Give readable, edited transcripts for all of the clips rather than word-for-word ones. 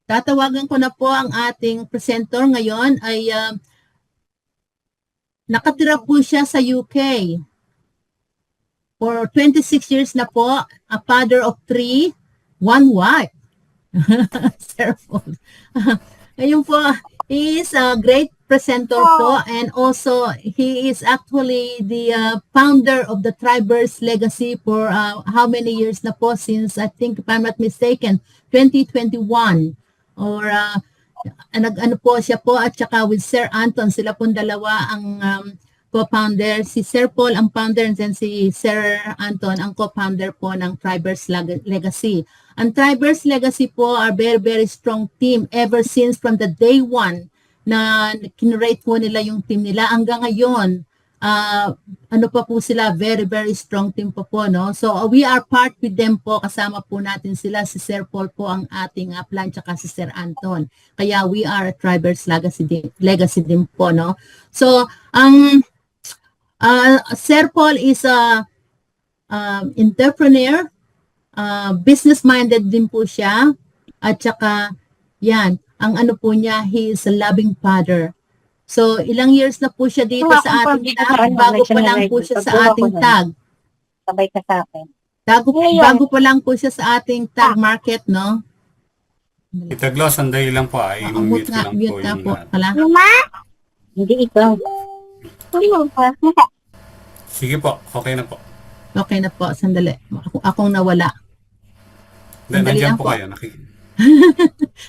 tatawagan ko na po ang ating presenter ngayon ay nakatira po siya sa UK. For 26 years na po, a father of 3, 1 wife. Sir Paul. Ngayon po, he is a great presenter po, and also he is actually the founder of the Tribers Legacy for how many years na po, since I think, if I'm not mistaken, 2021. Or ano po siya po, at saka with Sir Anton, sila pong dalawa ang co-founder. Si Sir Paul ang founder, and then si Sir Anton ang co-founder po ng Tribers Legacy. Ang Tribers Legacy po are very, very strong team ever since from the day one na kinrate po nila yung team nila hanggang ngayon. Ano pa po sila, very, very strong team po, no? So, we are part with them po, kasama po natin sila, si Sir Paul po ang ating plan, tsaka si Sir Anton. Kaya we are a Tribers Legacy din po, no? So, Sir Paul is a entrepreneur, business-minded din po siya, at tsaka, yan, ang ano po niya, he is a loving father. So, ilang years na po siya dito sa ating tag, bago pa lang po siya sa ating tag. Sabay ka sa akin. Bago pa lang po siya sa ating tag market, no? Tita Glo, sandali lang po. I-mute lang po yung Mama? Hindi ikaw. Sige po, okay na po. Okay na po, sandali. Akong nawala. Nandiyan po kayo.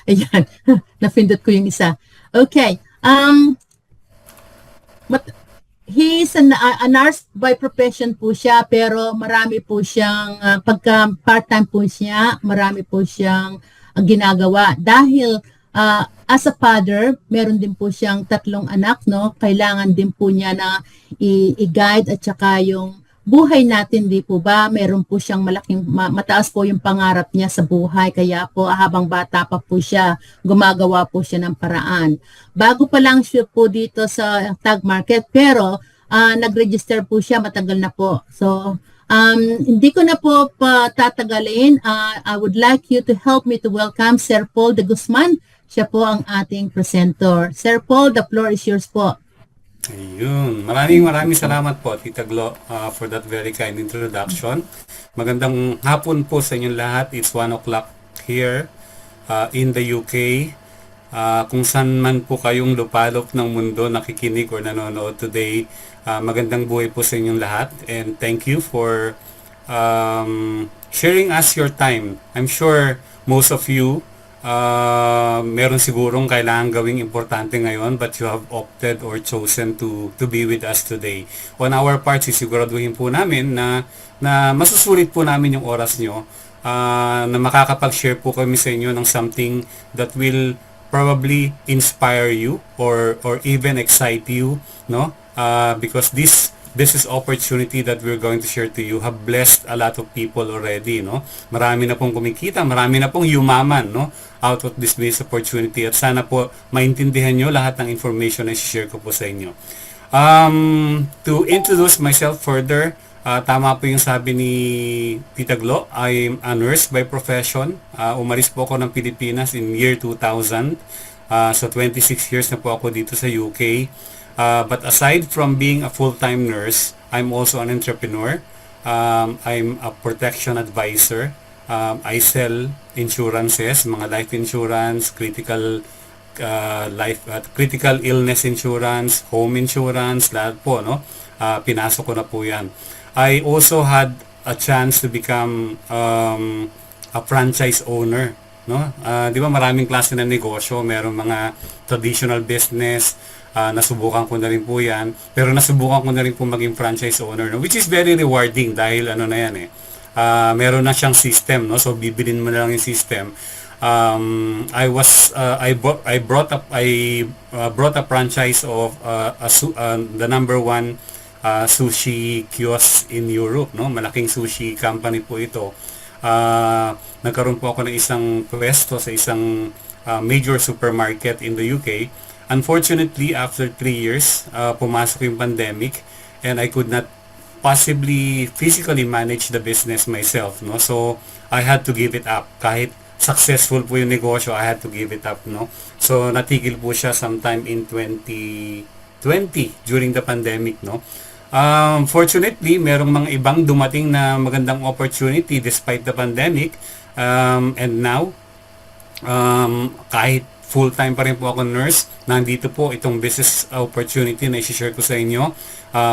Ayan, napindot ko yung isa. Okay. He is a nurse by profession po siya, pero marami po siyang, pagka part-time po siya, marami po siyang ginagawa. Dahil as a father, meron din po siyang 3 anak, no? Kailangan din po niya na i-guide at saka yung buhay natin, di po ba? Meron po siyang mataas po yung pangarap niya sa buhay. Kaya po habang bata pa po siya, gumagawa po siya ng paraan. Bago pa lang siya po dito sa tag market, pero nag-register po siya, matagal na po. So, hindi ko na po patatagalin. I would like you to help me to welcome Sir Paul de Guzman. Siya po ang ating presenter. Sir Paul, the floor is yours po. Ayun. Maraming salamat po, Tita Glo, for that very kind introduction. Magandang hapon po sa inyong lahat. It's 1 o'clock here in the UK. Kung saan man po kayong lupalop ng mundo nakikinig or nanonood today, magandang buhay po sa inyong lahat. And thank you for sharing us your time. I'm sure most of you meron sigurong kailangan gawing importante ngayon, but you have opted or chosen to be with us today. On our part, sisiguraduhin po namin na masusulit po namin yung oras nyo, na makakapag-share po kami sa inyo ng something that will probably inspire you or even excite you, no? Because this business opportunity that we're going to share to you have blessed a lot of people already, no? Marami na pong kumikita, marami na pong yumaman, no? Out of this business opportunity, at sana po maintindihan nyo lahat ng information na share ko po sa inyo. To introduce myself further, tama po yung sabi ni Tita Glo, I'm a nurse by profession. Umalis po ako ng Pilipinas in year 2000. So 26 years na po ako dito sa UK. But aside from being a full-time nurse, I'm also an entrepreneur. I'm a protection advisor. I sell insurances, mga life insurance, critical illness insurance, home insurance, lahat po, no? Pinasok ko na po yan. I also had a chance to become a franchise owner, no? Di ba maraming klase ng negosyo, merong mga traditional business, nasubukan ko na rin po yan, pero nasubukan ko na rin po maging franchise owner, no? Which is very rewarding dahil ano na yan meron na siyang system, no? So bibilin mo na lang yung system. I brought a franchise of the number 1 sushi kiosk in Europe, no? Malaking sushi company po ito. Nagkaroon po ako ng isang pwesto sa isang major supermarket in the UK. Unfortunately, after 3 years, pumasok yung pandemic and I could not possibly physically manage the business myself, no? So I had to give it up. Kahit successful po yung negosyo, I had to give it up, no? So, natigil po siya sometime in 2020 during the pandemic, no? Fortunately, merong mga ibang dumating na magandang opportunity despite the pandemic. And now, kahit full-time pa rin po ako nurse, nandito po itong business opportunity na i-share ko sa inyo,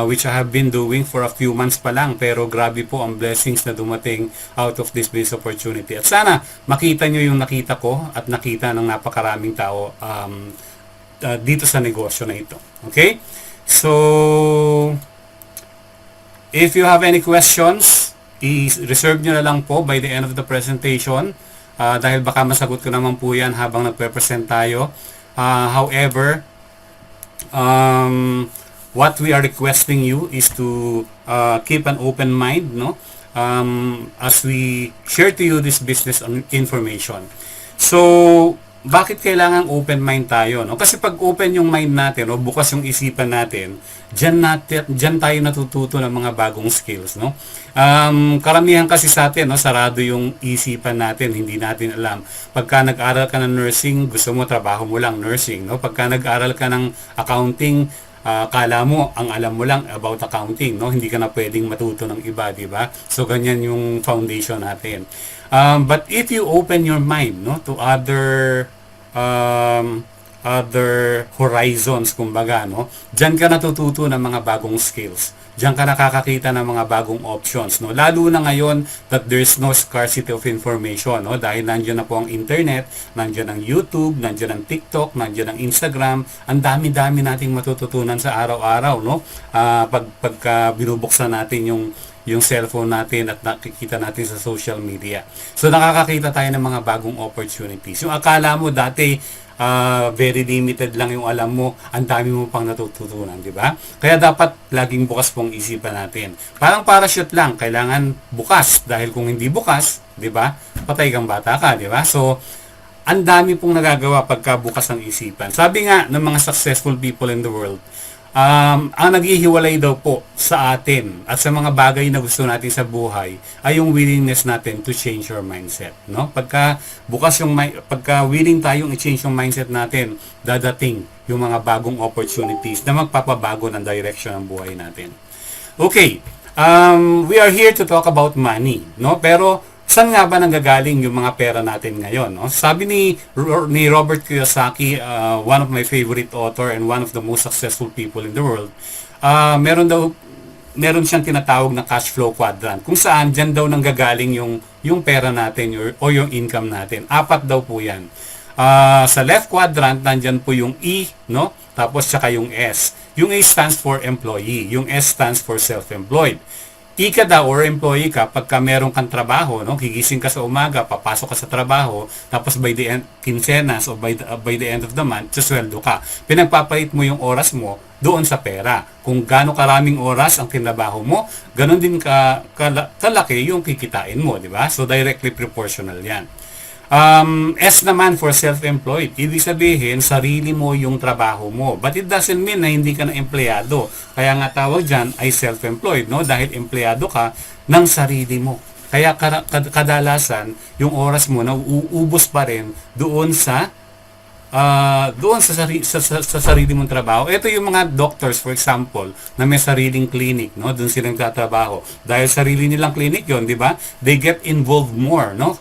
which I have been doing for a few months pa lang, pero grabe po ang blessings na dumating out of this business opportunity. At sana makita nyo yung nakita ko at nakita ng napakaraming tao dito sa negosyo na ito. Okay? So, if you have any questions, i-reserve nyo na lang po by the end of the presentation. Dahil baka masagot ko naman po yan habang nagpe-present tayo. However, what we are requesting you is to keep an open mind, no? As we share to you this business information. So, bakit kailangan open mind tayo, no? Kasi pag open yung mind natin o bukas yung isipan natin, diyan tayo natututo ng mga bagong skills, no? Karamihan kasi sa atin, no, sarado yung isipan natin, hindi natin alam. Pagka nag-aral ka ng nursing, gusto mo trabaho mo lang nursing, no? Pagka nag-aral ka ng accounting, kala mo ang alam mo lang about accounting, no? Hindi ka na pwedeng matuto ng iba, di ba? So ganyan yung foundation natin. But if you open your mind, no, to other horizons, kumbaga, no? Diyan ka natututo ng mga bagong skills. Diyan ka nakakakita ng mga bagong options, no? Lalo na ngayon that there's no scarcity of information, no? Dahil nandiyan na po ang internet, nandiyan ang YouTube, nandiyan ang TikTok, nandiyan ang Instagram. Ang dami-dami nating matututunan sa araw-araw, no? Pagka binubuksan natin yung cellphone natin at nakikita natin sa social media. So nakakakita tayo ng mga bagong opportunities. Yung akala mo dati very limited lang yung alam mo, ang dami mo pang natututunan, di ba? Kaya dapat laging bukas pong isipan natin. Parang parachute lang, kailangan bukas dahil kung hindi bukas, di ba? Patay kang bata ka, di ba? So ang dami pong nagagawa pagka bukas ang isipan. Sabi nga ng mga successful people in the world, ang naghihiwalay daw po sa atin at sa mga bagay na gusto natin sa buhay ay yung willingness natin to change your mindset, no? Pagka willing tayong i-change yung mindset natin, dadating yung mga bagong opportunities na magpapabago ng direction ng buhay natin. Okay, we are here to talk about money, no? Pero saan nga ba nanggagaling yung mga pera natin ngayon, no? Sabi ni Robert Kiyosaki, one of my favorite author and one of the most successful people in the world, meron siyang tinatawag na cash flow quadrant, kung saan dyan daw nanggagaling yung pera natin o yung income natin. 4 daw po yan. Sa left quadrant, nandyan po yung E, no? Tapos saka yung S. Yung A stands for employee, yung S stands for self-employed. E ka daw or employee ka pagka meron kang trabaho, no? Gigising ka sa umaga, papasok ka sa trabaho, tapos by the end, kinsenas o by the end of the month, susweldo ka. Pinagpapalit mo yung oras mo doon sa pera. Kung gaano karaming oras ang tinrabaho mo, ganun din kalaki yung kikitain mo, di ba? So directly proportional yan. S naman for self-employed. Ibig sabihin, sarili mo yung trabaho mo. But it doesn't mean na hindi ka na empleyado. Kaya nga tawag dyan ay self-employed, no? Dahil empleyado ka ng sarili mo. Kaya kadalasan, yung oras mo na uubos pa rin doon sa sarili mong trabaho. Ito yung mga doctors, for example, na may sariling clinic, no? Doon silang tatrabaho. Dahil sarili nilang clinic yon, di ba? They get involved more, no?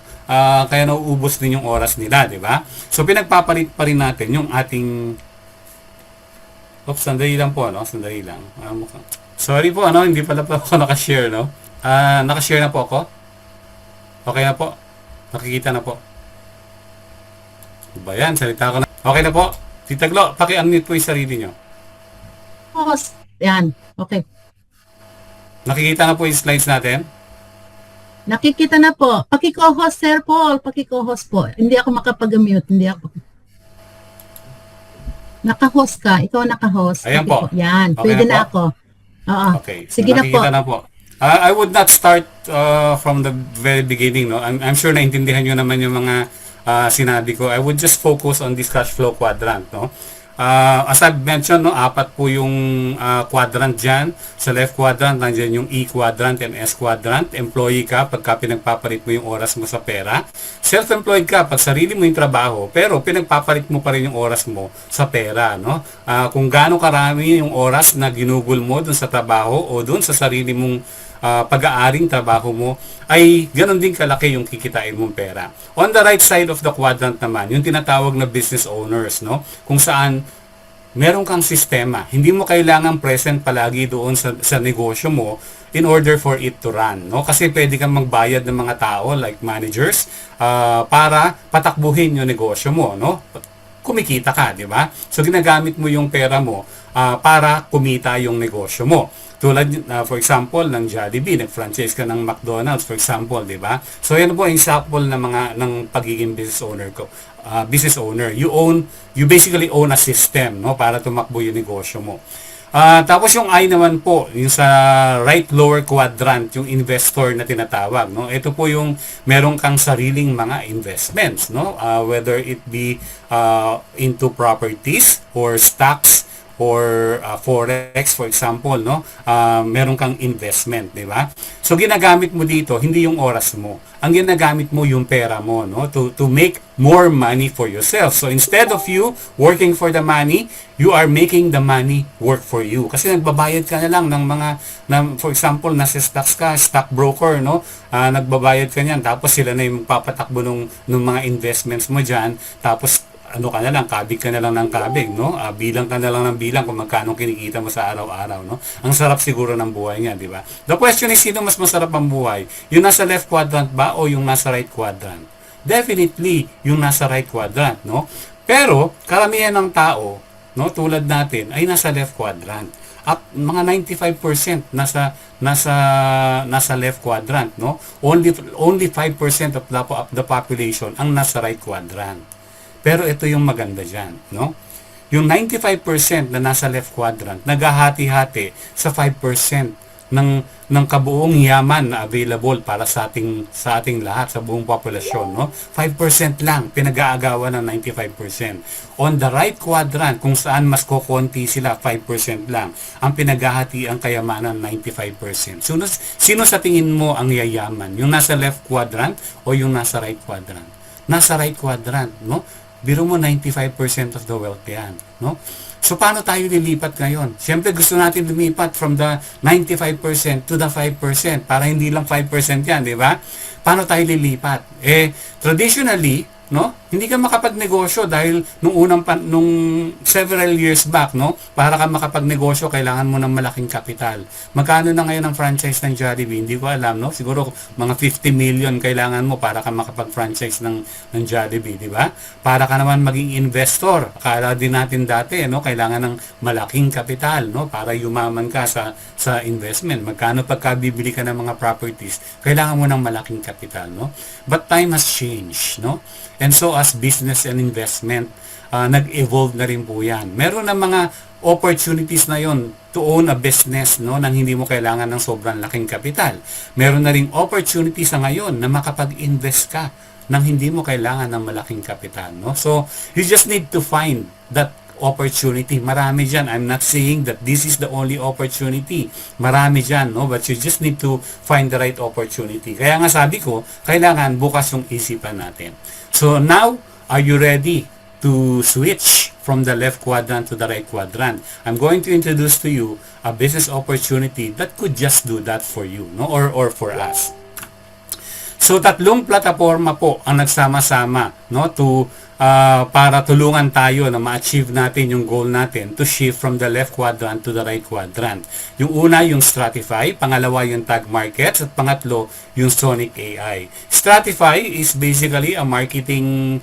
Kaya nauubos din yung oras nila, di ba? So pinagpapalit pa rin natin yung ating sandali lang po, no? Sandali lang. Sorry po, ano? Hindi pala po ako nakashare, no? Nakashare na po ako? Okay na po? Nakikita na po? Ba yan? Salita ko na. Okay na po? Tita Glo, paki-unmute po yung sarili nyo. Yan. Okay. Nakikita na po yung slides natin? Nakikita na po. Paki-co-host, Sir Paul. Paki-co-host po. Hindi ako makapag-mute. Hindi ako. Naka-host ka. Ikaw naka-host. Ayan po. Yan. Okay Pwede na po? ako. Oo. Okay. Sige na po. Nakikita na po. I would not start from the very beginning, no? I'm sure naintindihan nyo naman yung mga sinabi ko. I would just focus on this cash flow quadrant, no? As I've mentioned, no, apat po yung quadrant dyan. Sa left quadrant, nandiyan yung E quadrant and S quadrant. Employee ka pagka pinagpapalit mo yung oras mo sa pera. Self-employed ka pag sarili mo yung trabaho, pero pinagpapalit mo pa rin yung oras mo sa pera. No? Kung gaano karami yung oras na ginugol mo dun sa trabaho o dun sa sarili mong pag-aaring trabaho mo, ay ganun din kalaki yung kikitain mong pera. On the right side of the quadrant naman, yung tinatawag na business owners, no? Kung saan meron kang sistema. Hindi mo kailangan present palagi doon sa negosyo mo in order for it to run, no? Kasi pwede kang magbayad ng mga tao like managers para patakbuhin yung negosyo mo, no? Kumikita ka, di ba? So ginagamit mo yung pera mo para kumita yung negosyo mo. Tulad, for example, ng Jollibee, nag-franchise ka ng McDonald's, for example, di ba? So, yan po ang example ng pagiging business owner ko. Business owner. You basically own a system, no? Para tumakbo yung negosyo mo. Tapos yung I naman po, yung sa right lower quadrant, yung investor na tinatawag, no? Ito po yung meron kang sariling mga investments, no? Whether it be into properties or stocks, or forex, for example, no? Meron kang investment, di ba? So ginagamit mo dito hindi yung oras mo. Ang ginagamit mo yung pera mo, no? To make more money for yourself. So instead of you working for the money, you are making the money work for you. Kasi nagbabayad ka na lang ng mga for example, nasa stocks ka, stock broker, no? Nagbabayad ka niyan, tapos sila na yung papatakbo ng mga investments mo diyan, tapos ano ka na lang, kabig ka na lang ng kabig, no? Bilang ka na lang ng bilang kung magkano kinikita mo sa araw-araw, no? Ang sarap siguro ng buhay niya, di ba? The question is, sino mas masarap ang buhay? Yung nasa left quadrant ba o yung nasa right quadrant? Definitely, yung nasa right quadrant, no? Pero, karamihan ng tao, no, tulad natin, ay nasa left quadrant. At mga 95% nasa left quadrant, no? Only 5% of the population ang nasa right quadrant. Pero ito yung maganda dyan, no? Yung 95% na nasa left quadrant, naghahati-hati sa 5% ng kabuong yaman na available para sa ating lahat, sa buong populasyon, no? 5% lang pinag-aagawan ng 95%. On the right quadrant, kung saan mas kokonti sila, 5% lang ang pinaghahati ang kayamanan, 95%. Sino sa tingin mo ang yayaman? Yung nasa left quadrant o yung nasa right quadrant? Nasa right quadrant, no? Biro mo 95% of the wealth yan, no? So paano tayo lilipat ngayon? Siyempre gusto natin lumipat from the 95% to the 5% para hindi lang 5% yan, di ba? Paano tayo lilipat? Traditionally, no? Hindi ka makapagnegosyo dahil nung several years back, no? Para ka makapagnegosyo, kailangan mo ng malaking kapital. Magkano na ngayon ang franchise ng Jollibee? Hindi ko alam, no? Siguro mga 50 million kailangan mo para ka makapag-franchise ng Jollibee, di ba? Para ka naman maging investor. Akala din natin dati, no? Kailangan ng malaking kapital, no? Para yumaman ka sa investment. Magkano pagka bibili ka ng mga properties? Kailangan mo ng malaking kapital, no? But time has changed, no? And so as business and investment, nag-evolve na rin po yan. Meron na mga opportunities na yon to own a business, no, nang hindi mo kailangan ng sobrang laking kapital. Meron na rin opportunities sa ngayon na makapag-invest ka nang hindi mo kailangan ng malaking kapital, no? So you just need to find that opportunity. Marami dyan. I'm not saying that this is the only opportunity. Marami dyan, no? But you just need to find the right opportunity. Kaya nga sabi ko, kailangan bukas yung isipan natin. So now, are you ready to switch from the left quadrant to the right quadrant? I'm going to introduce to you a business opportunity that could just do that for you, no? Or for us. So tatlong plataforma po ang nagsama-sama, no, para tulungan tayo na ma-achieve natin yung goal natin to shift from the left quadrant to the right quadrant. Yung una, yung Stratify, pangalawa yung Tag Markets, at pangatlo, yung Sonic AI. Stratify is basically a marketing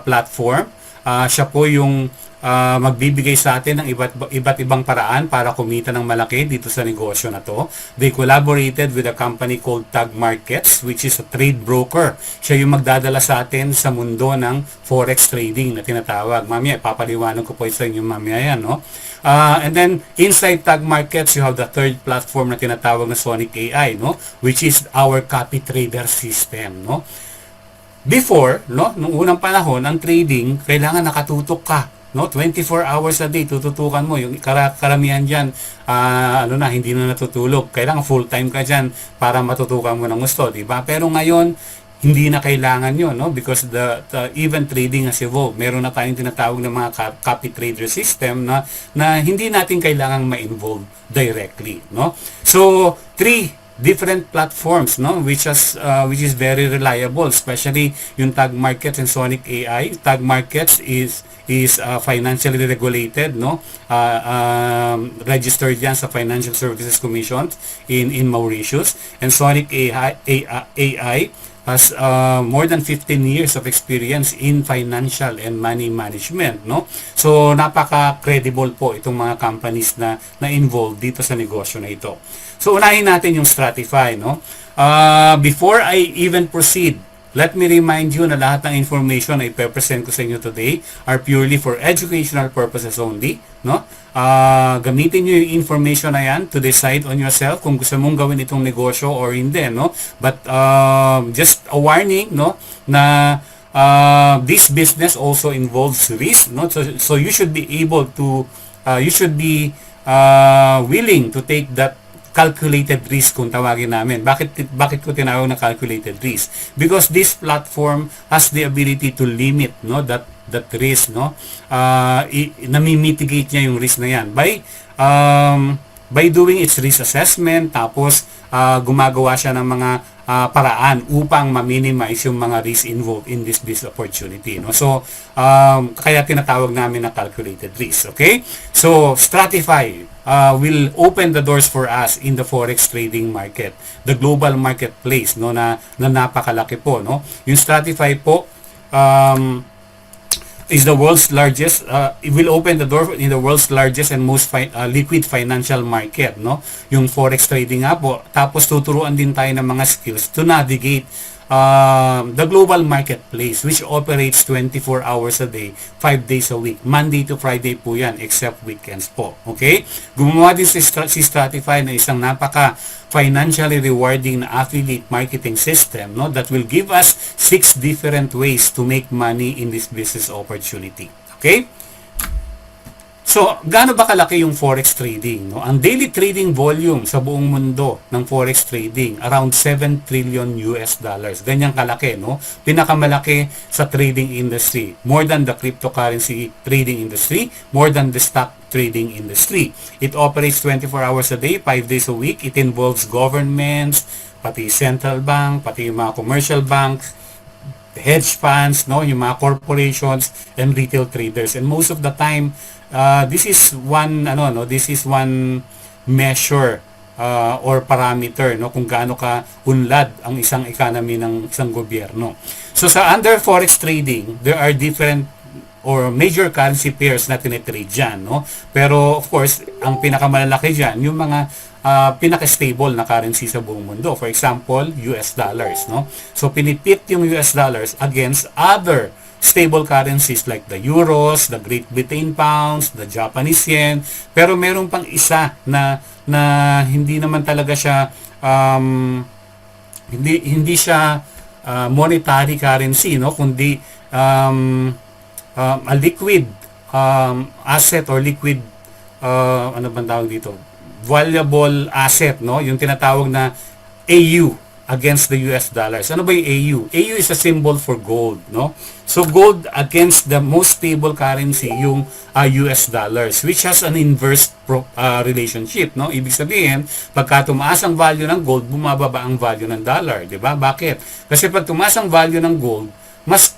platform. Siya po yung magbibigay sa atin ng iba't ibang paraan para kumita ng malaki dito sa negosyo na to. They collaborated with a company called Tag Markets, which is a trade broker. Siya yung magdadala sa atin sa mundo ng forex trading na tinatawag. Mamaya, papaliwanag ko po sa inyo mamaya yan, no? And then, inside Tag Markets, you have the third platform na tinatawag na Sonic AI, no? Which is our copy trader system, no? Before, no, nung unang panahon, ang trading, kailangan nakatutok ka no? 24 hours a day tututukan mo. Yung karamihan diyan hindi na natutulog. Kailangan full-time ka diyan para matutukan mo ng gusto, di ba? Pero ngayon hindi na kailangan yun, no? Because the even trading has evolved. Meron na tayong tinatawag na mga copy trader system na hindi natin kailangan ma-involve directly, no? So, 3 different platforms, no, which is very reliable, especially yung Tag Markets and Sonic AI. Tag Markets is financially regulated, no, registered yan sa Financial Services Commission in Mauritius, and Sonic AI has more than 15 years of experience in financial and money management, no? So napaka-credible po itong mga companies na involved dito sa negosyo na ito. So unahin natin yung Stratify, no? Before I even proceed, let me remind you na lahat ng information na ipe-present ko sa inyo today are purely for educational purposes only, no? Gamitin nyo yung information na yan to decide on yourself kung gusto mong gawin itong negosyo or hindi, no? But just a warning, no, na this business also involves risk, no? So you should be able to willing to take that calculated risk kung tawagin namin. Bakit ko tinawag na calculated risk? Because this platform has the ability to limit, no, that risk, no. Nami-mitigate niya yung risk na yan by doing its risk assessment, tapos gumagawa siya ng mga paraan upang ma-minimize yung mga risk involved in this business opportunity, no. So kaya tinatawag namin na calculated risk, okay? So Stratify will open the doors for us in the forex trading market, the global marketplace, no, na napakalaki po, no. Yung Stratify po is the world's largest, it will open the door in the world's largest and most liquid financial market, no? Yung forex trading nga po. Tapos tuturuan din tayo ng mga skills to navigate the global marketplace, which operates 24 hours a day, 5 days a week. Monday to Friday po yan, except weekends po. Okay? Gumawa din si Stratify na isang napaka financially rewarding na affiliate marketing system, no, that will give us 6 different ways to make money in this business opportunity. Okay? So, gaano ba kalaki yung forex trading, no? Ang daily trading volume sa buong mundo ng forex trading, around 7 trillion US dollars. Ganyang kalaki, no? Pinakamalaki sa trading industry. More than the cryptocurrency trading industry, more than the stock trading industry. It operates 24 hours a day, 5 days a week. It involves governments, pati central bank, pati yung mga commercial banks, hedge funds, no, yung mga corporations and retail traders. And most of the time, this is one measure or parameter, no, kung gaano ka unlad ang isang economy ng isang gobyerno. So sa under forex trading, there are different or major currency pairs na tinitrade dyan, no? Pero of course, ang pinakamalalaki dyan, yung mga pinaka-stable na currency sa buong mundo. For example, US dollars, no? So pinipit yung US dollars against other stable currencies like the euros, the Great Britain pounds, the Japanese yen. Pero meron pang isa na hindi naman talaga siya hindi siya monetary currency, no, kundi a liquid asset or liquid ano bang tawag dito, valuable asset, no, yung tinatawag na AU against the US dollars. Ano ba yung AU? AU is a symbol for gold, no? So gold against the most stable currency, yung US dollars, which has an inverse relationship, no? Ibig sabihin, pagka tumaas ang value ng gold, bumababa ang value ng dollar, di ba? Bakit? Kasi pag tumaas ang value ng gold, mas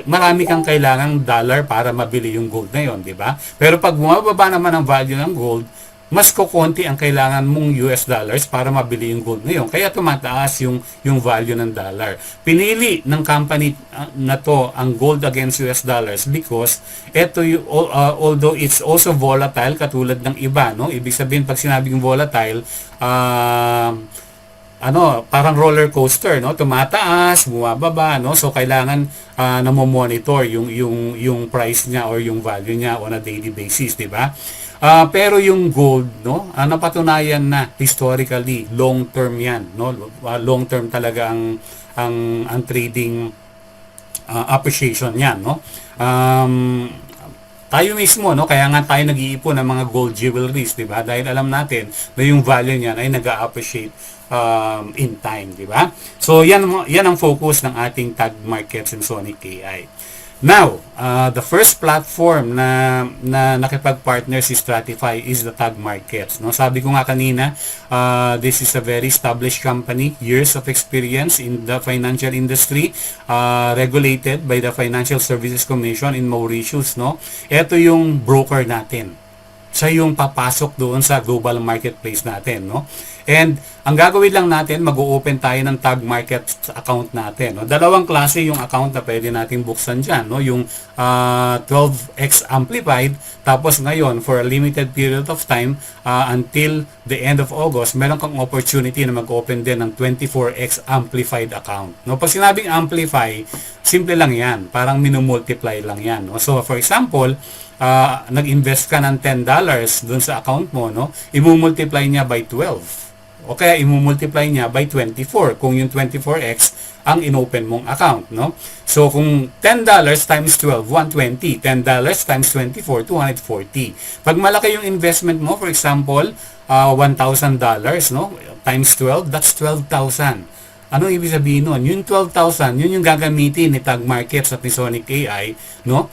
marami kang kailangang dollar para mabili yung gold na yon, di ba? Pero pag bumababa naman ang value ng gold, mas kukonti ang kailangan mong US dollars para mabili yung gold na yun. Kaya tumataas yung value ng dollar. Pinili ng company na to ang gold against US dollars because ito although it's also volatile katulad ng iba, no? Ibig sabihin pag sinabing volatile, parang roller coaster, no? Tumataas, bumababa, no? So kailangan namo-monitor yung price niya or yung value niya on a daily basis, 'di ba? Pero yung gold, no, napatunayan na historically long term 'yan, no? Long term talaga ang trading appreciation niyan, no? tayo mismo, no? Kaya nga tayo nag-iipon ng mga gold jewelries, di ba? Dahil alam natin na yung value niyan ay nag-a-appreciate in time, di ba? So, yan ang focus ng ating Tag Markets and Sonic AI. Now, the first platform na nakipag-partner si Stratify is the Tag Markets. No? Sabi ko nga kanina, this is a very established company, years of experience in the financial industry, regulated by the Financial Services Commission in Mauritius. No? Ito yung broker natin. Siya yung papasok doon sa global marketplace natin, no? And ang gagawin lang natin, mag-o-open tayo ng Tag Market account natin, no? Dalawang klase yung account na pwede natin buksan dyan, no? Yung 12x amplified, tapos ngayon for a limited period of time until the end of August, meron kang opportunity na mag-open din ng 24x amplified account, no? Pag sinabing amplify, simple lang yan, parang minumultiply lang yan, no? So for example, nag-invest ka ng $10 dun sa account mo, no? Imumultiply niya by 12. O kaya imumultiply niya by 24 kung yung 24x ang inopen mong account, no? So kung $10 times 12, 120. $10 times 24, 240. Pag malaki yung investment mo, for example, $1,000, no? Times 12, that's 12,000. Ano ibig sabihin nun? Yung 12,000, yun yung gagamitin ni Tag Markets at ni Sonic AI, no?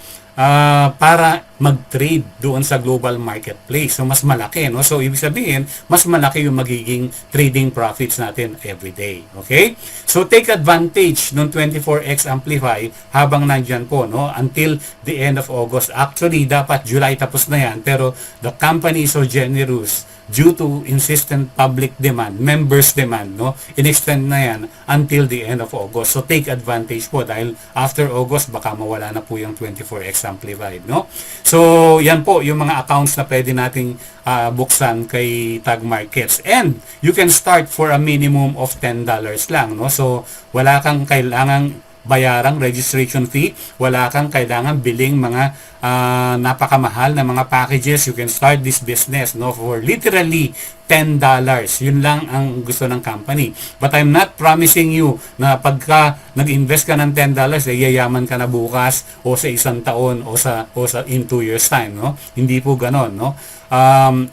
Para mag-trade doon sa global marketplace. So, mas malaki, no? So, ibig sabihin, mas malaki yung magiging trading profits natin every day. Okay? So, take advantage ng 24x Amplify habang nandyan po, no? Until the end of August. Actually, dapat July tapos na yan. Pero, the company is so generous due to insistent public demand, members demand, no? In-extend na yan until the end of August. So, take advantage po dahil after August, baka mawala na po yung 24x Amplified, no? So, yan po yung mga accounts na pwede nating buksan kay Tag Markets. And, you can start for a minimum of $10 lang, no? So, wala kang kailangang bayarang registration fee, wala kang kailangan biling mga napakamahal na mga packages. You can start this business, no, for literally $10. Yun lang ang gusto ng company. But I'm not promising you na pagka nag-invest ka ng $10, yayaman ka na bukas o sa isang taon o sa in 2 years time, no? Hindi po ganon, no?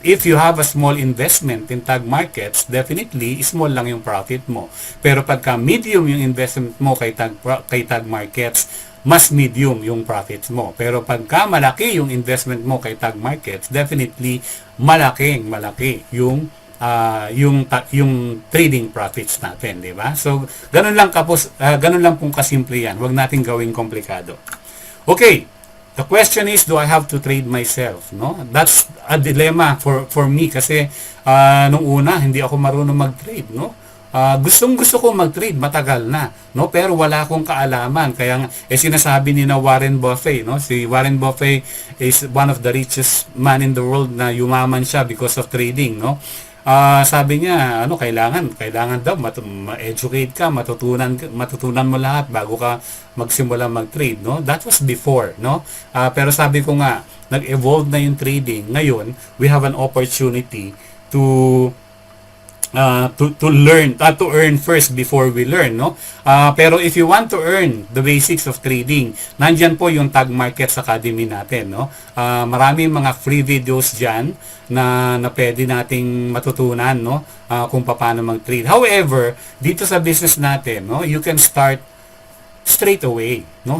If you have a small investment in Tag Markets, definitely small lang yung profit mo. Pero pagka medium yung investment mo kay Tag Markets, mas medium yung profits mo. Pero pagka malaki yung investment mo kay Tag Markets, definitely malaki yung trading profits natin, di ba? So, ganun lang pong kasimple yan. Huwag natin gawing komplikado. Okay. The question is, do I have to trade myself? No? That's a dilemma for me kasi nung una hindi ako marunong mag-trade, no? Gustong-gusto ko mag-trade matagal na, no? Pero wala akong kaalaman. Kaya sinasabi ni na Warren Buffett, no? Si Warren Buffett is one of the richest man in the world na yumaman siya because of trading, no? Sabi niya, kailangan daw ma-educate ka, matutunan mo lahat bago ka magsimula mag-trade, no? That was before, no? Pero sabi ko nga, nag-evolve na yung trading. Ngayon, we have an opportunity to learn, to earn first before we learn, no? Pero if you want to earn the basics of trading, nandyan po yung Tag Markets Academy natin, no? Maraming mga free videos dyan na pwede nating matutunan, no? Kung paano mag-trade. However, dito sa business natin, no? You can start straight away, no?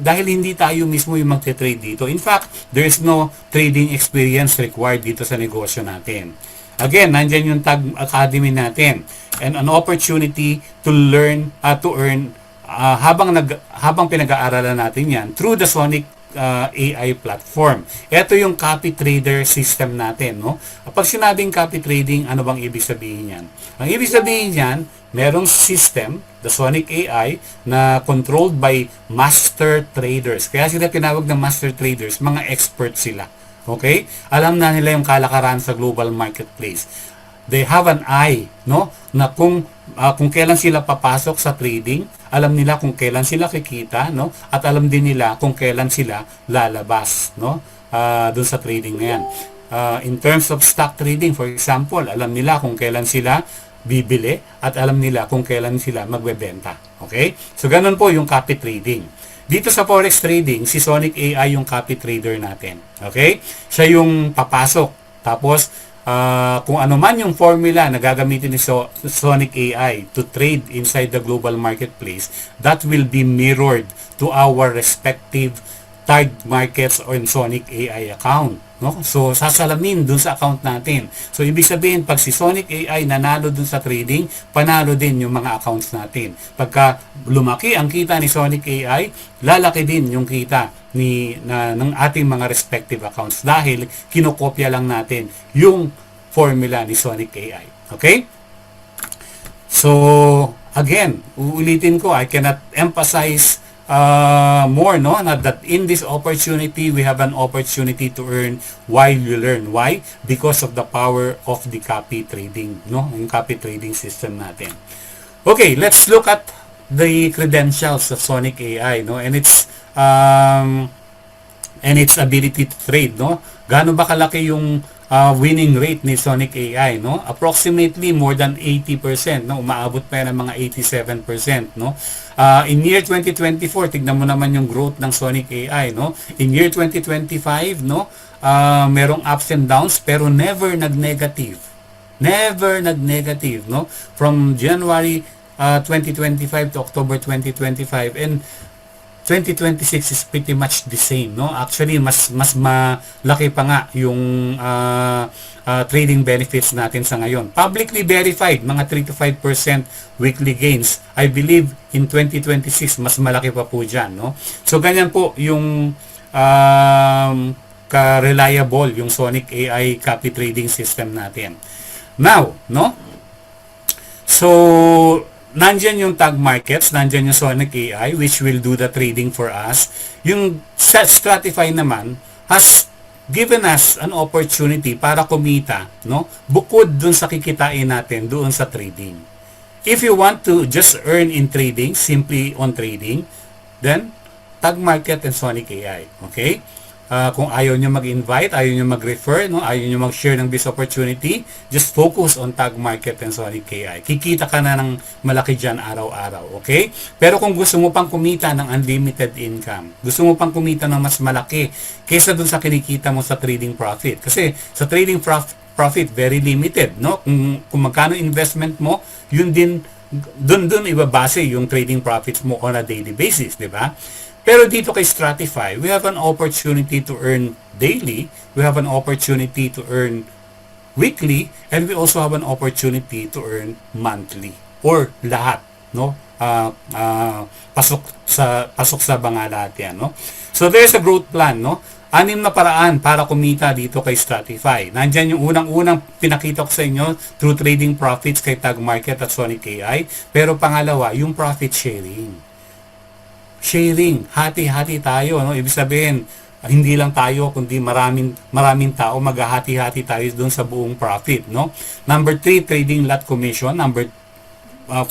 Dahil hindi tayo mismo yung magte-trade dito. In fact, there is no trading experience required dito sa negosyo natin. Again, nandyan yung Tag Academy natin and an opportunity to learn, to earn habang pinag-aaralan natin yan through the Sonic AI platform. Ito yung copy trader system natin, no? Pag sinabing copy trading, ano bang ibig sabihin yan? Ang ibig sabihin yan, merong system, the Sonic AI, na controlled by master traders. Kaya sila tinawag ng master traders, mga experts sila. Okay? Alam na nila yung kalakaran sa global marketplace. They have an eye, no? Na kung kailan sila papasok sa trading, alam nila kung kailan sila kikita, no? At alam din nila kung kailan sila lalabas, no? Doon sa trading na yan. In terms of stock trading, for example, alam nila kung kailan sila bibili at alam nila kung kailan sila magbebenta. Okay? So, ganun po yung copy trading. dito sa forex trading, si Sonic AI yung copy trader natin. Okay? Siya yung papasok. Tapos, kung ano man yung formula na gagamitin ni Sonic AI to trade inside the global marketplace, that will be mirrored to our respective tagged markets on Sonic AI account. No? So, sasalamin dun sa account natin. So, ibig sabihin, pag si Sonic AI nanalo dun sa trading, panalo din yung mga accounts natin. Pagka lumaki ang kita ni Sonic AI, lalaki din yung kita ng ating mga respective accounts dahil kinokopya lang natin yung formula ni Sonic AI. Okay? So, again, uulitin ko, I cannot emphasize more, no, that in this opportunity we have an opportunity to earn while you learn. Why? Because of the power of the copy trading, no, yung copy trading system natin. Okay, let's look at the credentials of Sonic AI, no, and its ability to trade, no. Gaano ba kalaki yung winning rate ni Sonic AI, no? Approximately more than 80%, no? Umaabot pa yan ng mga 87%, no? In year 2024, tignan mo naman yung growth ng Sonic AI, no? In year 2025, no? Merong ups and downs pero never nag-negative. Never nag-negative, no? From January 2025 to October 2025, and 2026 is pretty much the same, no? Actually, mas malaki pa nga yung trading benefits natin sa ngayon. Publicly verified, mga 3 to 5% weekly gains. I believe in 2026 mas malaki pa po diyan, no? So ganyan po yung ka-reliable yung Sonic AI copy trading system natin. Now, no? So nandyan yung tag markets, nandyan yung Sonic AI which will do the trading for us. Yung Stratify naman has given us an opportunity para kumita, no? Bukod dun sa kikitain natin doon sa trading. If you want to just earn in trading, simply on trading, then tag market and Sonic AI, okay? Kung ayaw nyo mag-invite, ayaw nyo mag-refer, no? Ayaw nyo mag-share ng this opportunity, just focus on tag market and Sonic AI. Kikita ka na ng malaki dyan araw-araw, okay? Pero kung gusto mo pang kumita ng unlimited income, gusto mo pang kumita ng mas malaki kaysa dun sa kinikita mo sa trading profit. Kasi sa trading profit, very limited, no? Kung magkano investment mo, yun din, dun ibabase yung trading profits mo on a daily basis, di ba? Pero dito kay Stratify, we have an opportunity to earn daily, we have an opportunity to earn weekly, and we also have an opportunity to earn monthly, or lahat, no? Pasok sa mga lahat yan, no? So there's a growth plan, no? 6 na paraan para kumita dito kay Stratify. Nandyan yung unang-unang pinakita ko sa inyo through trading profits kay Tag Market at Sonic AI. Pero pangalawa, yung profit sharing. Sharing, hati-hati tayo, no? Ibig sabihin, hindi lang tayo kundi maraming tao, maghahati-hati tayo doon sa buong profit, no? Number 3, trading lot commission. Number 4,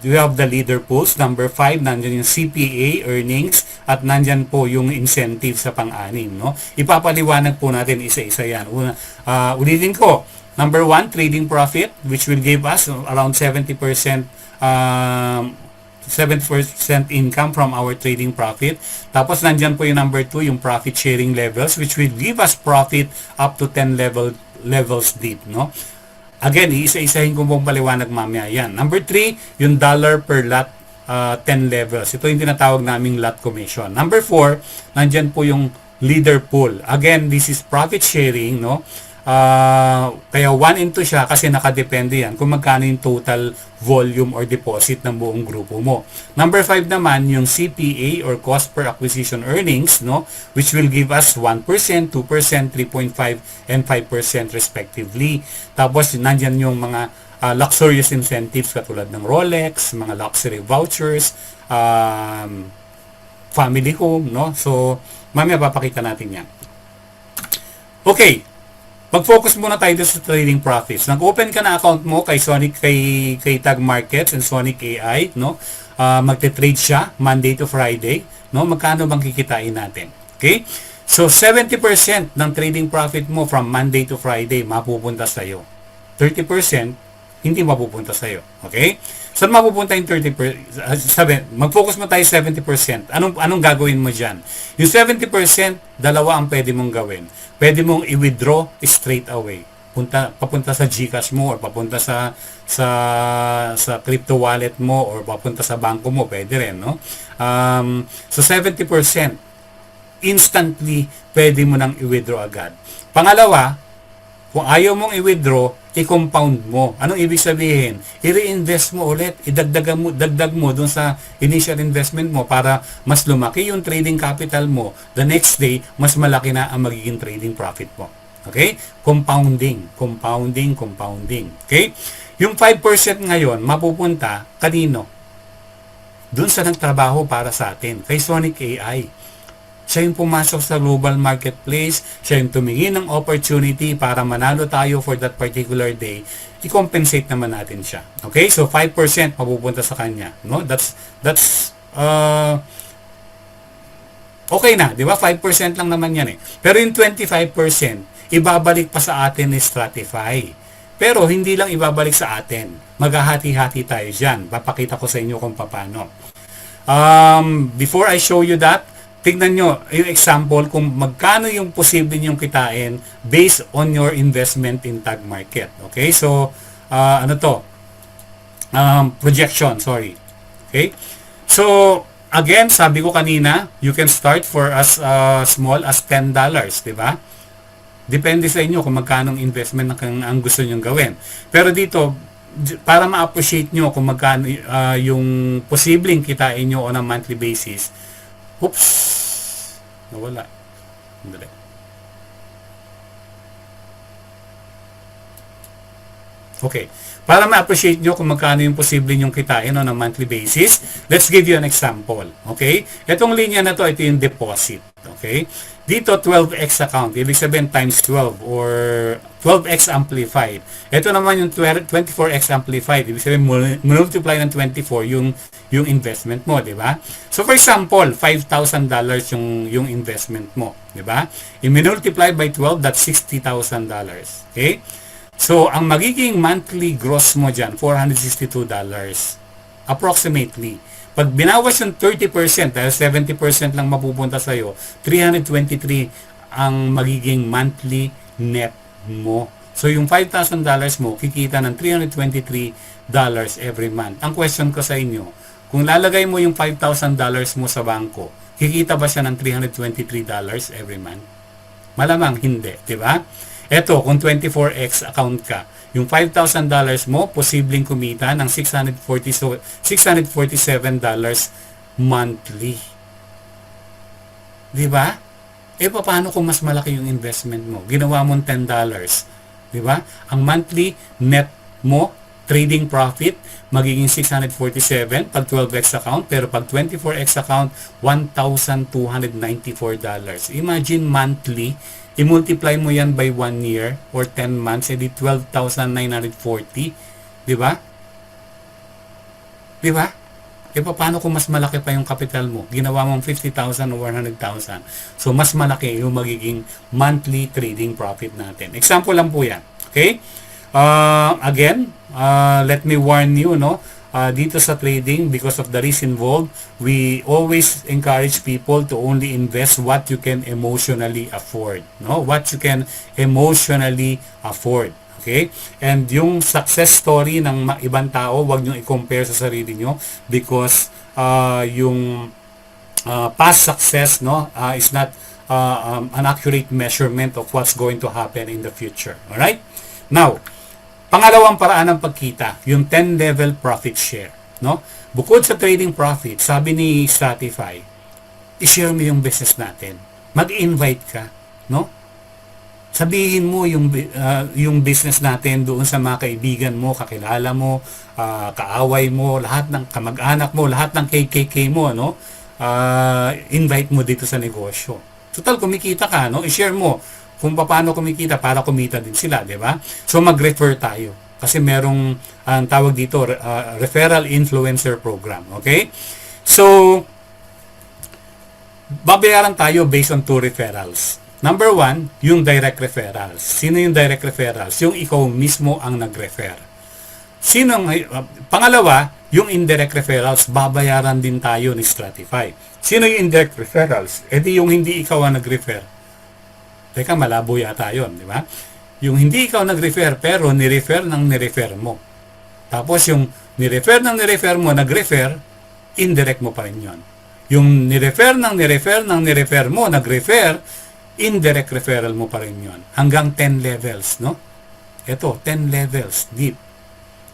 we have the leader pools. Number 5, nandiyan yung CPA earnings at nandiyan po yung incentive sa pang-anim, no? Ipapaliwanag po natin isa-isa yan. Ulitin ko. Number 1, trading profit, which will give us around 70% income from our trading profit. Tapos nandyan po yung number 2, yung profit sharing levels, which will give us profit up to 10 levels deep, no? Again, iisa-isahin ko pong paliwanag mamaya yan. Number 3, yung dollar per lot 10 levels. Ito yung tinatawag naming lot commission. Number 4, nandyan po yung leader pool. Again, this is profit sharing, no? Kaya 1 into siya kasi nakadepende yan kung magkano yung total volume or deposit ng buong grupo mo. Number 5 naman yung CPA or cost per acquisition earnings, no, which will give us 1%, 2%, 3.5 and 5% respectively. Tapos nandyan yung mga luxurious incentives katulad ng Rolex, mga luxury vouchers, family home, no. So mamaya papakita natin yan. Okay. Mag-focus muna tayo sa trading profits. Nag-open ka na account mo kay Tag Markets and Sonic AI, no? Magte-trade siya Monday to Friday, no? Magkano bang kikitain natin? Okay? So 70% ng trading profit mo from Monday to Friday mapupunta sa iyo. 30% hindi mapupunta sa'yo. Okay? Saan mapupunta yung 30%? Mag-focus mo tayo 70%. Anong gagawin mo dyan? Yung 70%, dalawa ang pwede mong gawin. Pwede mong i-withdraw straight away. Papunta sa GCash mo or papunta sa crypto wallet mo or papunta sa bangko mo, pwede rin, no? So 70%, instantly, pwede mo nang i-withdraw agad. Pangalawa, kung ayaw mong i-withdraw, i-compound mo. Anong ibig sabihin? I-reinvest mo ulit. Dagdag mo dun sa initial investment mo para mas lumaki yung trading capital mo. The next day, mas malaki na ang magiging trading profit mo. Okay? Compounding. Okay? Yung 5% ngayon, mapupunta kanino? Dun sa nagtrabaho para sa atin. Kay Sonic AI. Siya yung pumasok sa global marketplace, siya yung tumingin ng opportunity para manalo tayo for that particular day, i-compensate naman natin siya. Okay? So 5% mapupunta sa kanya, no? That's okay na, di ba? 5% lang naman yan eh. Pero yung 25%, ibabalik pa sa atin ni Stratify. Pero hindi lang ibabalik sa atin. Maghahati-hati tayo dyan. Papakita ko sa inyo kung paano. Before I show you that, tignan nyo yung example kung magkano yung posible nyong kitain based on your investment in tag market. Okay? So, projection, sorry. Okay? So, again, sabi ko kanina, you can start for as small as $10, di ba? Depende sa inyo kung magkano investment ang gusto nyong gawin. Pero dito, para ma-appreciate nyo kung magkano yung posibleng kitain nyo on a monthly basis, oops, nawala. Andali. Okay. Para ma-appreciate nyo kung magkano yung posible nyong kitain on a monthly basis, let's give you an example. Okay? Itong linya na to, ito yung deposit. Okay? Dito, 12x account. Ibig sabihin times 12 or 12x amplified. Ito naman yung 24x amplified. Ibig sabihin, multiply ng 24 yung investment mo, di ba? So, for example, $5,000 yung investment mo, di ba? I-multiply by 12, that's $60,000. Okay? So, ang magiging monthly gross mo dyan, $462. Approximately. Pag binawas yung 30%, dahil 70% lang mapupunta sa'yo, $323 ang magiging monthly net mo. So, yung $5,000 mo, kikita ng $323 every month. Ang question ko sa inyo, kung lalagay mo yung $5,000 mo sa bangko, kikita ba siya ng $323 every month? Malamang hindi, di ba? Eto, kung 24x account ka, yung $5,000 mo, posibleng kumita ng $647 monthly. Di ba? Paano kung mas malaki yung investment mo? Ginawa mong $10. Di ba? Ang monthly net mo, trading profit, magiging $647 pag 12x account, pero pag 24x account, $1,294. Imagine monthly, i-multiply mo yan by 1 year or 10 months, edi 12,940. Di ba? Di ba? Paano kung mas malaki pa yung capital mo? Ginawa mong 50,000 o 100,000. So, mas malaki yung magiging monthly trading profit natin. Example lang po yan. Okay? Again, let me warn you, no? Dito sa trading, because of the risk involved, we always encourage people to only invest what you can emotionally afford, no? What you can emotionally afford, okay? And yung success story ng ibang tao, wag niyo i-compare sa sarili niyo because yung past success, no, is not an accurate measurement of what's going to happen in the future. All right? Now, pangalawang paraan ng pagkita, yung 10-level profit share, no? Bukod sa trading profit, sabi ni Stratify, i-share mo yung business natin. Mag-invite ka, no? Sabihin mo yung business natin doon sa mga kaibigan mo, kakilala mo, kaaway mo, lahat ng kamag-anak mo, lahat ng KKK mo, no? Invite mo dito sa negosyo. Total, kumikita ka, no? I-share mo kung paano kumikita para kumita din sila, di ba? So, mag-refer tayo. Kasi merong, ang tawag dito, referral influencer program, okay? So, babayaran tayo based on 2 referrals. Number 1, yung direct referrals. Sino yung direct referrals? Yung ikaw mismo ang nag-refer. Pangalawa, yung indirect referrals, babayaran din tayo ni Stratify. Sino yung indirect referrals? E di yung hindi ikaw ang nag-refer. Teka, malabo yata yun, di ba? Yung hindi ikaw nag-refer pero ni-refer ng ni-refer mo. Tapos yung ni-refer ng ni-refer mo, nag-refer, indirect mo pa rin yun. Yung ni-refer ng ni-refer ng ni-refer mo, nag-refer, indirect referral mo pa rin yun. Hanggang 10 levels, no? Ito, 10 levels deep.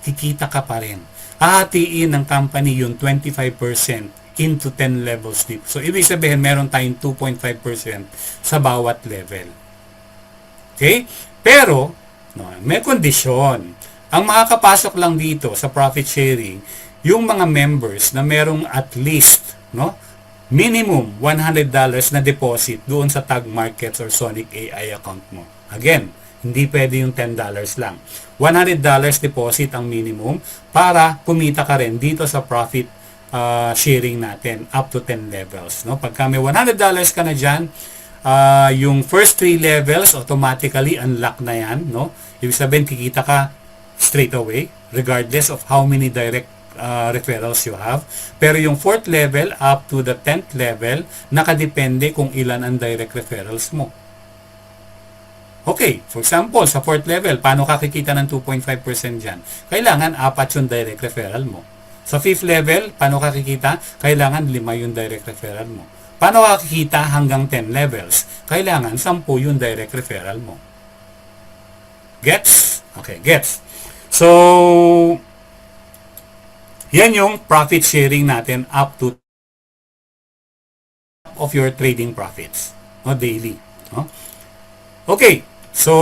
Kikita ka pa rin. Hahatiin ng company yung 25% into 10 levels deep. So, ibig sabihin, meron tayong 2.5% sa bawat level. Okay? Pero, no, may kondisyon. Ang makakapasok lang dito sa profit sharing, yung mga members na merong at least, no, minimum $100 na deposit doon sa Tag Markets or Sonic AI account mo. Again, hindi pwede yung $10 lang. $100 deposit ang minimum para kumita ka rin dito sa profit sharing natin up to 10 levels. No? Pagka may $100 ka na dyan, yung first 3 levels automatically unlock na yan. No? Ibig sabihin, kikita ka straight away regardless of how many direct referrals you have. Pero yung 4th level up to the 10th level, nakadepende kung ilan ang direct referrals mo. Okay, for example, sa 4th level, paano ka kikita ng 2.5% dyan? Kailangan 4 yung direct referral mo. Sa 5th level, paano ka kikita? Kailangan 5 yung direct referral mo. Paano ka kikita hanggang 10 levels? Kailangan 10 yung direct referral mo. Gets? Okay, gets. So, yan yung profit sharing natin up to of your trading profits, no, daily. No? Okay, so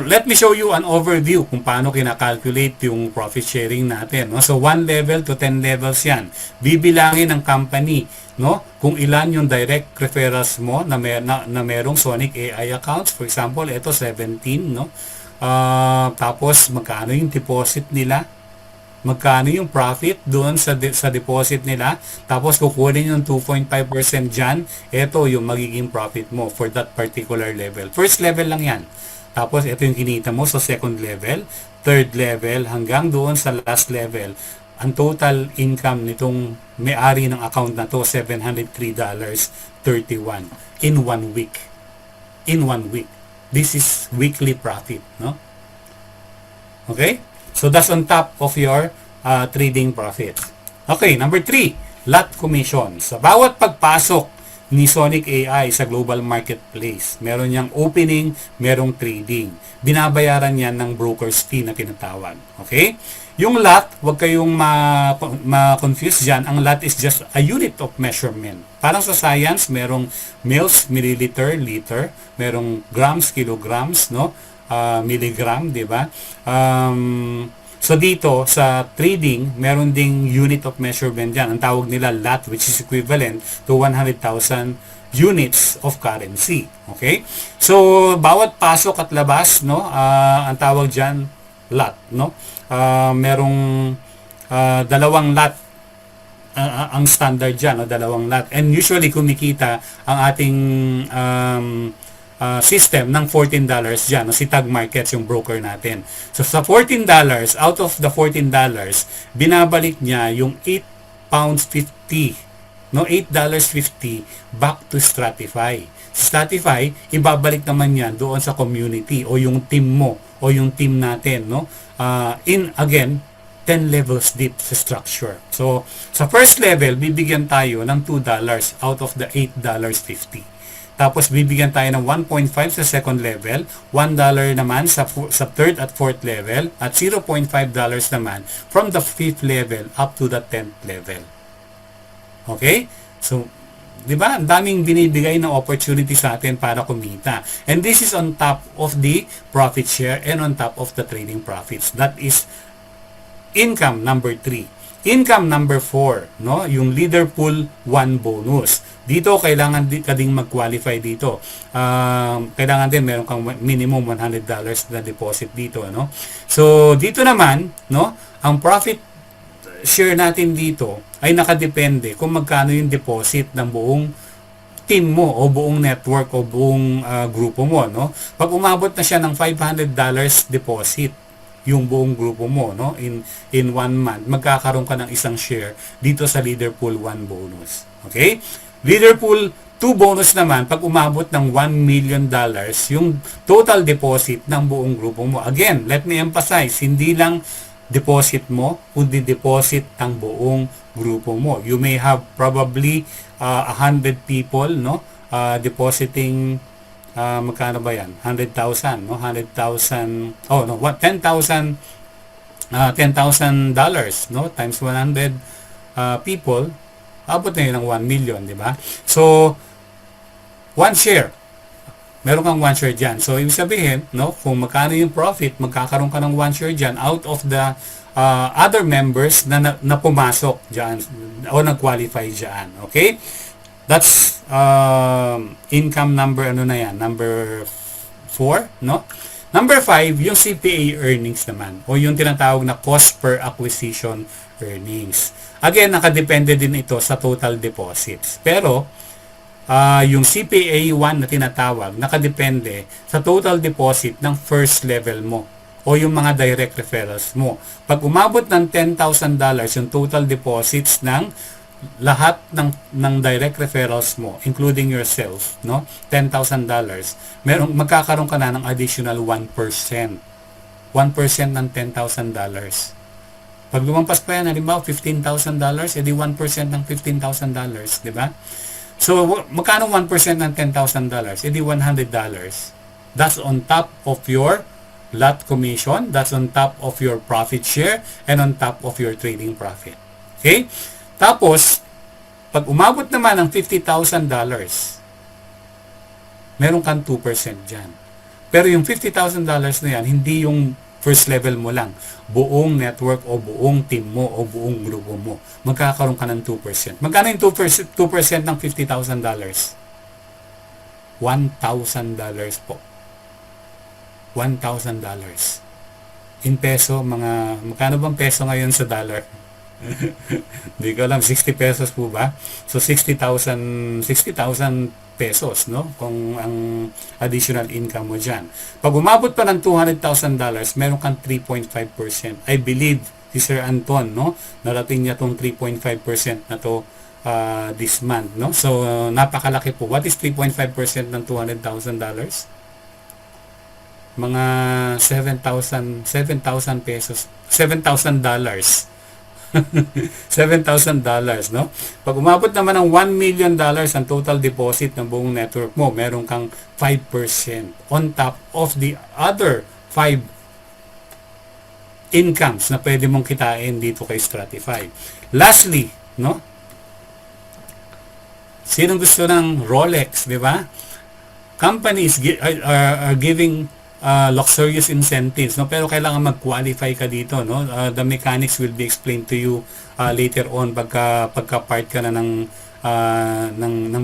let me show you an overview kung paano kinakalculate yung profit sharing natin. No? So 1 level to 10 levels yan. Bibilangin ng company, no, kung ilan yung direct referrals mo na merong Sonic AI accounts. For example, ito 17, no? Tapos magkano yung deposit nila, magkano yung profit doon sa deposit nila, tapos kukunin yung 2.5% dyan, ito yung magiging profit mo for that particular level. First level lang yan. Tapos ito yung kinita mo sa second level, third level, hanggang doon sa last level. Ang total income nitong may-ari ng account na to, $703.31 in 1 week. In 1 week. This is weekly profit, no? Okay? So that's on top of your trading profits. Okay, number 3, lot commission. Sa bawat pagpasok ni Sonic AI sa global marketplace, meron niyang opening, merong trading. Binabayaran yan ng broker's fee na tinatawag. Okay? Yung lot, huwag kayong ma-confuse dyan. Ang lot is just a unit of measurement. Parang sa science, merong mils, milliliter, liter, merong grams, kilograms, no? Milligram, di ba? So dito sa trading, meron ding unit of measurement dyan. Ang tawag nila lot, which is equivalent to 100,000 units of currency. Okay? So bawat pasok at labas, no, ang tawag dyan lot, no? Merong dalawang lot ang standard dyan, no? Dalawang lot. And usually kumikita ang ating system ng $14 dyan, no? Si Tag Markets yung broker natin. So sa $14, out of the $14, binabalik niya yung £8.50, no, $8.50 back to Stratify. Stratify, ibabalik naman yan doon sa community o yung team mo o yung team natin, no? In again 10 levels deep sa structure. So sa first level, bibigyan tayo ng $2 out of the $8.50. Tapos bibigyan tayo ng 1.5 sa second level, $1 naman sa third at fourth level, at $0.5 naman from the fifth level up to the 10th level. Okay? So, di ba? Ang daming binibigay na opportunity sa atin para kumita. And this is on top of the profit share and on top of the trading profits. That is income number 3. Income number 4, no? Yung leader pool 1 bonus. Dito kailangan ka ding mag-qualify dito. Kailangan din meron kang minimum $100 na deposit dito, no? So dito naman, no, ang profit share natin dito ay nakadepende kung magkano yung deposit ng buong team mo o buong network o buong grupo mo, no? Pag umabot na siya ng $500 deposit, yung buong grupo mo, no? In 1 month, magkakaroon ka ng isang share dito sa Leader Pool 1 bonus. Okay? Leader Pool 2 bonus naman, pag umabot ng $1 million, yung total deposit ng buong grupo mo. Again, let me emphasize, hindi lang deposit mo, kundi deposit ng buong grupo mo. You may have probably 100 people, no? Depositing magkano ba yan? 100,000, no? 100,000, oh no, what, 10,000, $10,000, no? Times 100 people, abot na yun ng 1 million, di ba? So, 1 share. Meron kang 1 share dyan. So, ibig sabihin, no? Kung magkano yung profit, magkakaroon ka ng 1 share dyan out of the other members na pumasok dyan o nag-qualify dyan. Okay? That's income number ano na yan, number 4, no? Number 5, yung CPA earnings naman o yung tinatawag na cost per acquisition earnings. Again, nakadepende din ito sa total deposits. Pero yung CPA 1 na tinatawag, nakadepende sa total deposit ng first level mo o yung mga direct referrals mo. Pag umabot ng $10,000 yung total deposits ng lahat ng direct referrals mo, including yourself, no? $10,000, magkakaroon ka na ng additional 1%. 1% ng $10,000. Pag lumampas pa yan, halimbawa $15,000, edi 1% ng $15,000, di ba? So, magkano 1% ng $10,000? Edi $100. That's on top of your lot commission, that's on top of your profit share, and on top of your trading profit. Okay? Tapos, pag umabot naman ng $50,000, meron kang 2% dyan. Pero yung $50,000 na yan, hindi yung first level mo lang. Buong network o buong team mo o buong grupo mo. Magkakaroon ka ng 2%. Magkano yung 2% ng $50,000? $1,000 po. $1,000. In peso, magkano bang peso ngayon sa dollar? Hindi ko alam, 60 pesos po ba? So 60,000 pesos, no? Kung ang additional income mo dyan. Pag umabot pa ng $200,000, meron kang 3.5%. I believe si Sir Anton, no? Narating niya tong 3.5% na to this month, no? So napakalaki po. What is 3.5% ng $200,000? Mga 7,000 pesos, $7,000. $7,000, no? Pag umabot naman ng $1 million ang total deposit ng buong network mo, meron kang 5% on top of the other 5 incomes na pwede mong kitain dito kay Stratify. Lastly, no? Sinong gusto ng Rolex, di ba? Companies are giving luxurious incentives, no? Pero kailangan mag-qualify ka dito, no? The mechanics will be explained to you later on pagka part ka na ng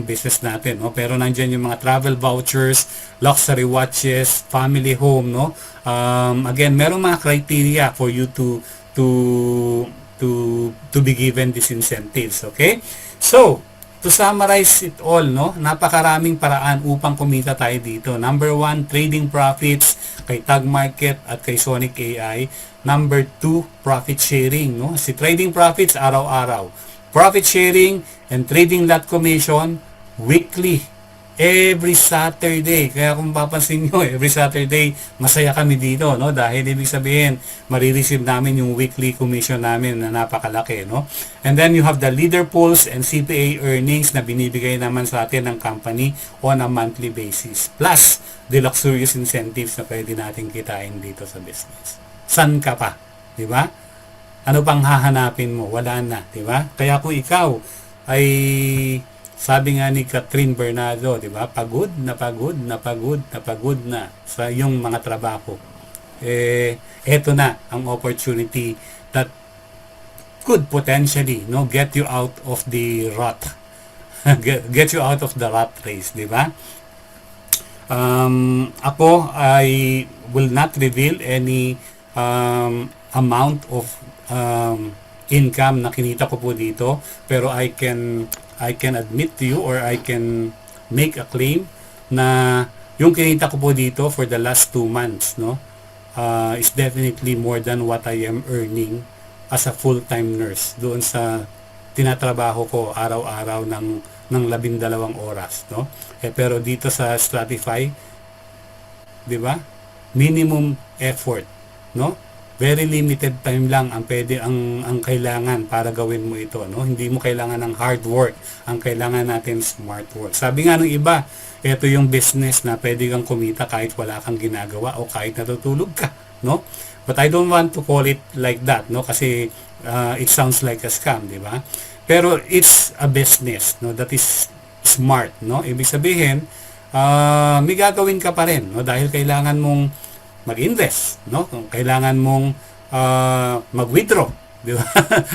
business natin, no? Pero nandiyan yung mga travel vouchers, luxury watches, family home, no? Again, merong mga criteria for you to be given these incentives, okay? So, to summarize it all, no? Napakaraming paraan upang kumita tayo dito. Number 1, trading profits kay Tag Market at kay Sonic AI. Number 2, profit sharing, no? Si trading profits araw-araw. Profit sharing and trading lot commission weekly. Every Saturday. Kaya kung papansin nyo, every Saturday, masaya kami dito, no? Dahil ibig sabihin, marireceive namin yung weekly commission namin na napakalaki, no? And then you have the leader pools and CPA earnings na binibigay naman sa atin ng company on a monthly basis. Plus, the luxurious incentives na pwede natin kitain dito sa business. San ka pa? Di ba? Ano pang hahanapin mo? Wala na, di ba? Kaya kung ikaw ay sabi nga ni Catherine Bernardo, di ba? Pagod na sa iyong mga trabaho. Eto na ang opportunity that could potentially, no, get you out of the rut. get you out of the rat race, di ba? Ako, I will not reveal any amount of income na kinita ko po dito, pero I can admit to you or I can make a claim na yung kinita ko po dito for the last 2 months, no? is definitely more than what I am earning as a full-time nurse doon sa tinatrabaho ko araw-araw ng 12 oras, no? Pero dito sa Stratify, 'di ba? Minimum effort, no? Very limited time lang ang kailangan para gawin mo ito, no? Hindi mo kailangan ng hard work, ang kailangan natin smart work. Sabi nga ng iba, ito yung business na pwede kang kumita kahit wala kang ginagawa o kahit natutulog ka, no? But I don't want to call it like that, no? Kasi it sounds like a scam, di ba? Pero it's a business, no? That is smart, no? Ibig sabihin, may gagawin ka pa rin, no? Dahil kailangan mong mag-invest, no? Kailangan mong mag-withdraw, di ba?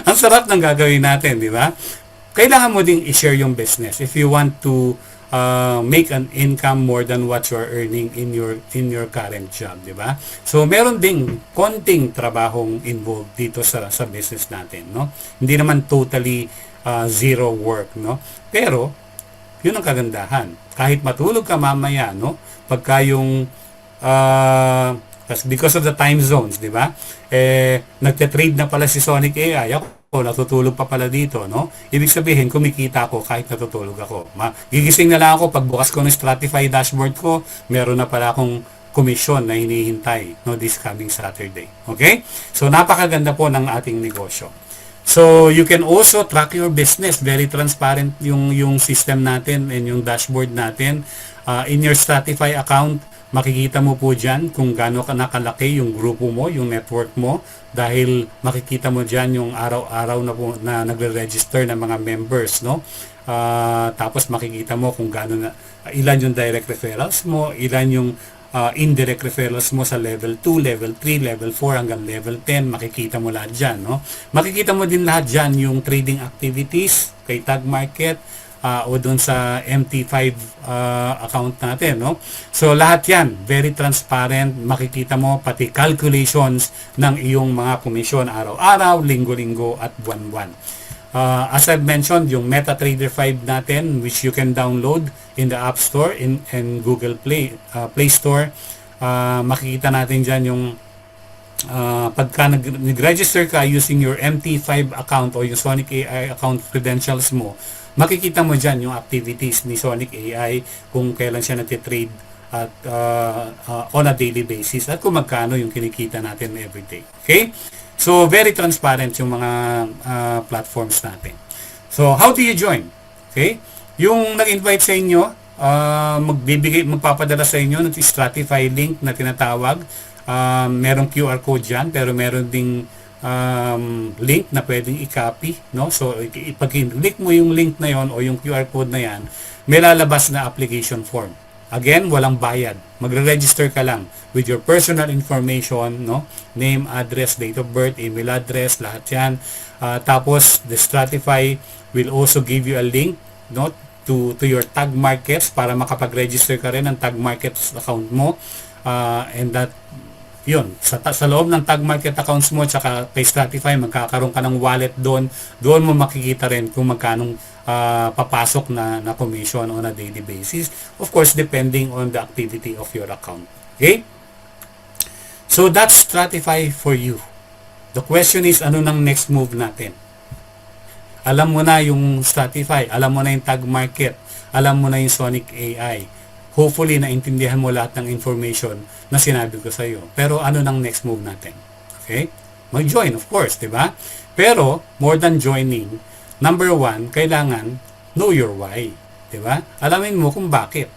Ang sarap ng gagawin natin, di ba? Kailangan mo ding i-share yung business if you want to make an income more than what you are earning in your current job, di ba? So meron ding konting trabahong involved dito sa business natin, no? Hindi naman totally zero work, no? Pero yun ang kagandahan. Kahit matulog ka mamaya, no? Pagka yung because of the time zones, di ba? Nagte-trade na pala si Sonic AI. Ako, natutulog pa pala dito, no? Ibig sabihin, kumikita ako kahit natutulog ako. Gigising na lang ako, pagbukas ko ng Stratify dashboard ko, meron na pala akong commission na hinihintay, no, this coming Saturday. Okay? So, napakaganda po ng ating negosyo. So, you can also track your business. Very transparent yung system natin and yung dashboard natin. In your Stratify account, makikita mo po dyan kung gaano ka nakalaki yung grupo mo, yung network mo, dahil makikita mo dyan yung araw-araw na nagre-register ng mga members, no? Tapos makikita mo kung gaano ilan yung direct referrals mo, ilan yung indirect referrals mo sa level 2, level 3, level 4 hanggang level 10, makikita mo lahat dyan, no? Makikita mo din lahat dyan yung trading activities kay Tag Market, o doon sa MT5 account natin, no? So lahat yan very transparent, makikita mo pati calculations ng iyong mga komisyon araw-araw, linggo-linggo at buwan-buwan. As I've mentioned, yung MetaTrader 5 natin, which you can download in the App Store and Google Play Store, makikita natin dyan yung pagka nag-register ka using your MT5 account o yung Sonic AI account credentials mo, makikita mo dyan yung activities ni Sonic AI, kung kailan siya natitrade at on a daily basis at kung magkano yung kinikita natin everyday. Okay? So, very transparent yung mga platforms natin. So, how do you join? Okay? Yung nag-invite sa inyo, magpapadala sa inyo ng Stratify link na tinatawag. Merong QR code dyan, pero meron ding link na pwedeng i-copy, no? So pag i-click mo yung link na yon o yung QR code na yan, may lalabas na application form. Again, walang bayad. Magre-register ka lang with your personal information, no? Name, address, date of birth, email address, lahat yan. Tapos the Stratify will also give you a link, no, to your Tag Markets para makapag-register ka rin ng Tag Markets account mo, and that yun, sa loob ng Tag Market accounts mo tsaka kay Stratify, magkakaroon ka ng wallet doon mo makikita rin kung magkanong papasok na commission on a daily basis, of course depending on the activity of your account. Okay? So that's Stratify for you. The question is, ano nang next move natin? Alam mo na yung Stratify, alam mo na yung Tag Market, alam mo na yung Sonic AI. Hopefully, naintindihan mo lahat ng information na sinabi ko sa iyo. Pero ano nang next move natin? Okay? Mag-join, of course, di ba? Pero, more than joining, number one, kailangan know your why. Di ba? Alamin mo kung bakit.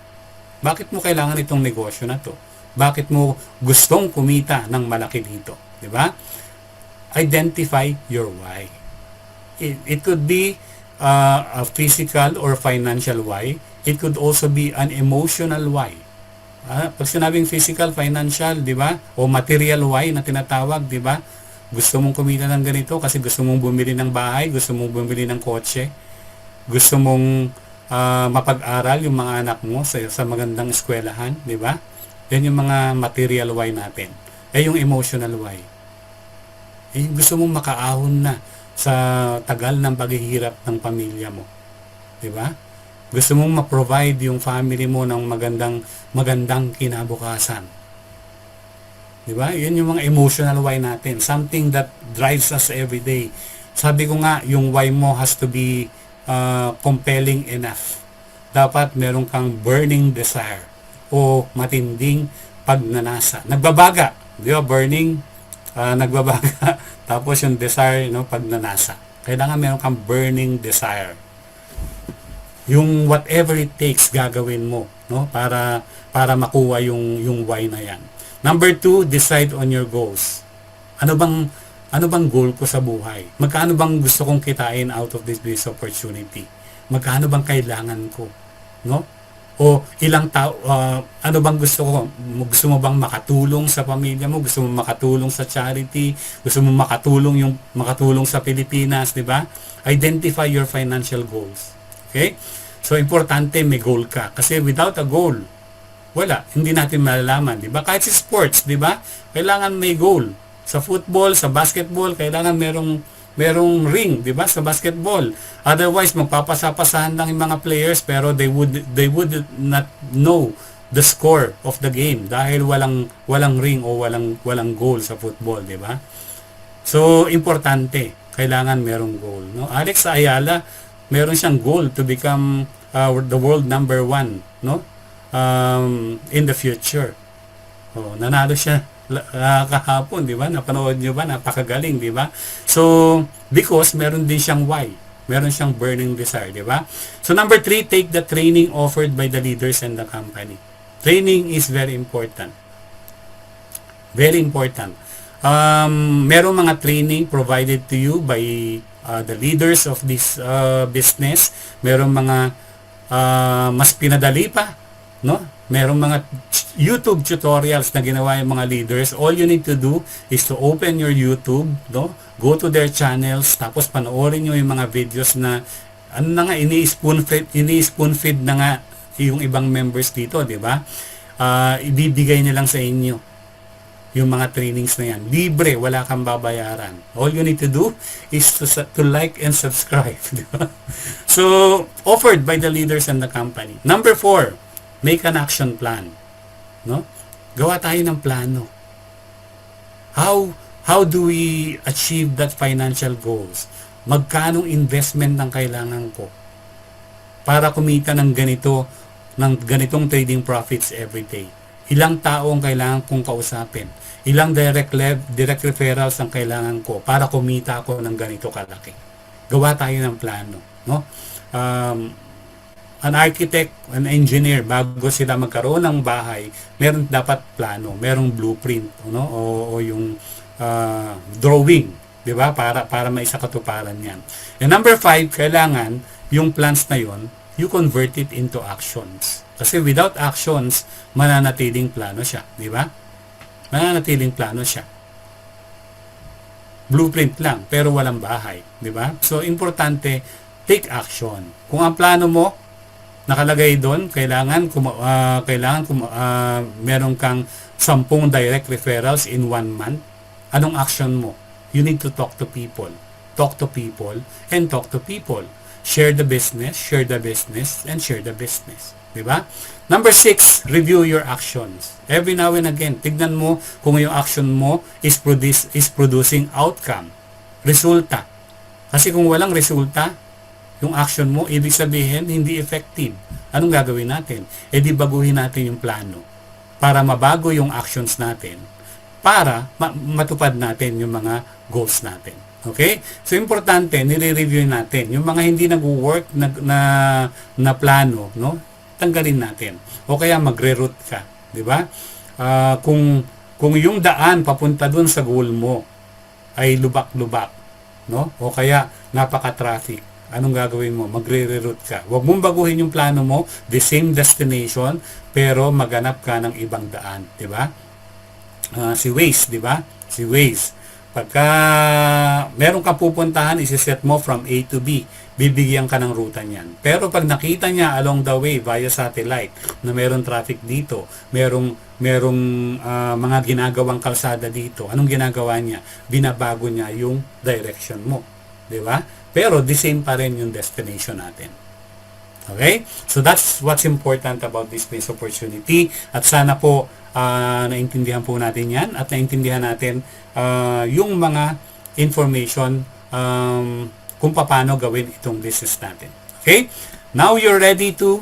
Bakit mo kailangan itong negosyo na to? Bakit mo gustong kumita ng malaki dito? Di ba? Identify your why. It could be a physical or financial why. It could also be an emotional why. Pag sinabing physical, financial, di ba? O material why na tinatawag, di ba? Gusto mong kumita ng ganito kasi gusto mong bumili ng bahay, gusto mong bumili ng kotse, gusto mong mapag-aral yung mga anak mo sa magandang eskwelahan, di ba? Yan yung mga material why natin. Yung emotional why. Yung gusto mong makaahon na sa tagal ng paghihirap ng pamilya mo. Di ba? Gusto mong ma-provide yung family mo ng magandang kinabukasan. Di ba? Yun yung mga emotional why natin. Something that drives us every day. Sabi ko nga, yung why mo has to be compelling enough. Dapat meron kang burning desire o matinding pagnanasa. Nagbabaga. Di ba? Burning, nagbabaga. Tapos yung desire, no, pagnanasa. Kailangan meron kang burning desire. Yung whatever it takes gagawin mo, no, para makuha yung why na yan. Number 2, decide on your goals. Ano bang goal ko sa buhay? Magkano bang gusto kong kitain out of this business opportunity? Magkano bang kailangan ko, no? O ilang ano bang gusto ko? Gusto mo bang makatulong sa pamilya mo? Gusto mo makatulong sa charity? Gusto mo makatulong sa Pilipinas, di ba? Identify your financial goals. Okay? So importante may goal ka kasi without a goal, wala, hindi natin malalaman, di ba? Kahit sa sports, di ba? Kailangan may goal. Sa football, sa basketball, kailangan merong ring, di ba? Sa basketball. Otherwise, magpapasapasahan lang yung mga players pero they would not know the score of the game dahil walang ring o walang goal sa football, di ba? So, importante, kailangan merong goal, no? Alex Ayala, meron siyang goal to become the world number 1, no? In the future. Oh, nanalo siya kahapon, di ba? Napanood niyo ba? Napakagaling, di ba? So, because meron din siyang why. Meron siyang burning desire, di ba? So, number 3, take the training offered by the leaders and the company. Training is very important. Very important. Merong mga training provided to you by the leaders of this business. Merong mga mas pinadali pa, no? Merong mga YouTube tutorials na ginawa yung mga leaders. All you need to do is to open your YouTube, no? Go to their channels, tapos panoorin nyo yung mga videos na ano na nga, ini-spoon feed na nga yung ibang members dito, di ba? Ibibigay nilang sa inyo yung mga trainings na yan. Libre, wala kang babayaran. All you need to do is to like and subscribe. Di ba? So, offered by the leaders and the company. Number 4, make an action plan. No? Gawa tayo ng plano. How do we achieve that financial goals? Magkanong investment ng kailangan ko para kumita ng ganitong trading profits every day? Ilang tao ang kailangan kong kausapin? Ilang direct referrals ang kailangan ko para kumita ako ng ganito kalaki? Gawa tayo ng plano, no? An architect, an engineer, bago sila magkaroon ng bahay, meron dapat plano, merong blueprint, no? O yung drawing, di ba? Para maisakatuparan yan. And number 5, kailangan yung plans na yon, you convert it into actions. Kasi without actions, mananatiling plano siya, di ba? Mananatiling plano siya. Blueprint lang, pero walang bahay, di ba? So, importante, take action. Kung ang plano mo, nakalagay doon, kailangan meron kang 10 direct referrals in 1 month. Anong action mo? You need to talk to people. Talk to people and talk to people. Share the business, and share the business. Diba? Number 6, review your actions. Every now and again, tignan mo kung yung action mo is producing outcome, resulta. Kasi kung walang resulta, yung action mo, ibig sabihin, hindi effective. Anong gagawin natin? E di baguhin natin yung plano para mabago yung actions natin, para matupad natin yung mga goals natin. Okay? So, importante, nire-review natin. Yung mga hindi nag-work na plano, no? Tanggalin natin. O kaya magre-route ka. Di ba? Kung yung daan papunta dun sa goal mo ay lubak-lubak, no? O kaya napaka-traffic, anong gagawin mo? Magre-reroute ka. Huwag mong baguhin yung plano mo, the same destination, pero maghanap ka ng ibang daan. Di ba? Si Waze, di ba? Si Waze. Pagka meron kang pupuntahan, isiset mo from A to B. Bibigyan ka ng ruta niyan. Pero pag nakita niya along the way via satellite na meron traffic dito, merong mga ginagawang kalsada dito, anong ginagawa niya? Binabago niya yung direction mo. Di ba? Pero the same pa rin yung destination natin. Okay? So that's what's important about this business opportunity. At sana po naintindihan po natin yan at naintindihan natin yung mga information kung paano gawin itong business natin. Okay? Now you're ready to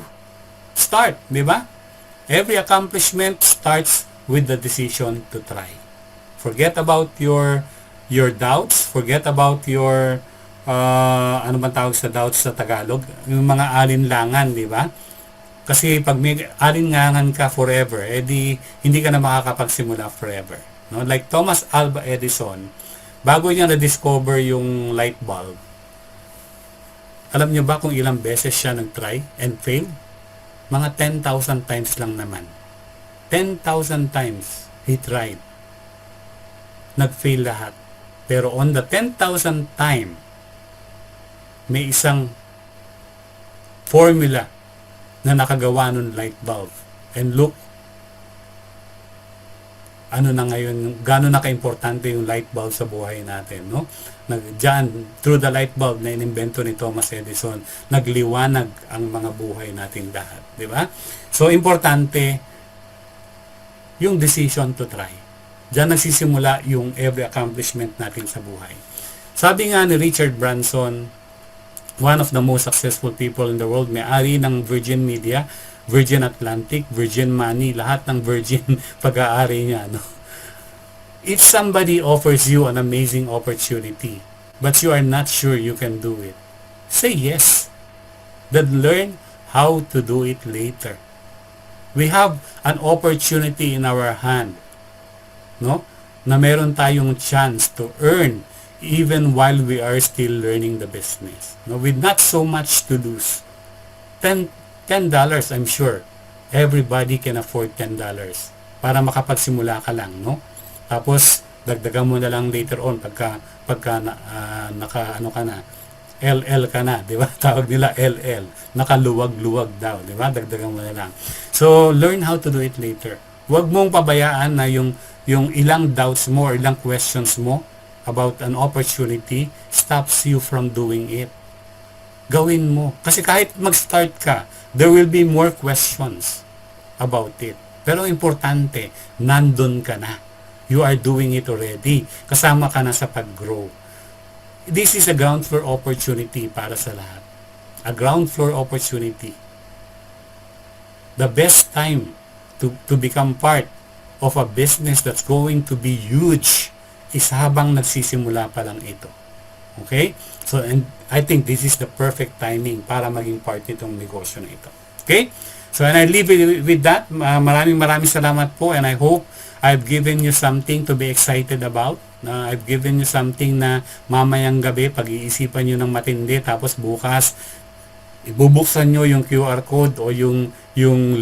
start, di ba? Every accomplishment starts with the decision to try. Forget about your doubts, forget about your ano bang tawag sa doubts sa Tagalog? Yung mga alinlangan, di ba? Kasi pag may alinlangan ka forever, edi hindi ka na makakapagsimula forever. No? Like Thomas Alva Edison, bago niya na-discover yung light bulb, alam niyo ba kung ilang beses siya nag-try and failed? Mga 10,000 times lang naman. 10,000 times he tried. Nag-fail lahat. Pero on the 10,000th time, may isang formula na nakagawa ng light bulb. And look, ano na ngayon, gano'n na ka-importante yung light bulb sa buhay natin, no? Diyan, through the light bulb na inimbento ni Thomas Edison, nagliwanag ang mga buhay nating lahat, di ba? So, importante yung decision to try. Diyan nagsisimula yung every accomplishment natin sa buhay. Sabi nga ni Richard Branson, one of the most successful people in the world, may-ari ng Virgin Media, Virgin Atlantic, Virgin Money, lahat ng Virgin pag-aari niya. No? If somebody offers you an amazing opportunity, but you are not sure you can do it, say yes. Then learn how to do it later. We have an opportunity in our hand, no? Na meron tayong chance to earn even while we are still learning the business. No? With not so much to lose. $10, I'm sure. Everybody can afford $10 para makapagsimula ka lang, no? Tapos dagdagan mo na lang later on pagka naka ano ka na, LL ka na, di ba? Tawag nila LL. Nakaluwag-luwag daw, di ba? Dagdagan mo na lang. So, learn how to do it later. Huwag mong pabayaan na yung ilang doubts mo or ilang questions mo about an opportunity stops you from doing it. Gawin mo. Kasi kahit mag-start ka, there will be more questions about it. Pero importante, nandun ka na. You are doing it already. Kasama ka na sa pag-grow. This is a ground floor opportunity para sa lahat. A ground floor opportunity. The best time to become part of a business that's going to be huge is habang nagsisimula pa lang ito. Okay? So, and I think this is the perfect timing para maging part nitong negosyo na ito. Okay? So, and I leave it with that. Maraming salamat po, and I hope I've given you something to be excited about. I've given you something na mamayang gabi, pag-iisipan nyo ng matindi, tapos bukas, ibubuksan nyo yung QR code o yung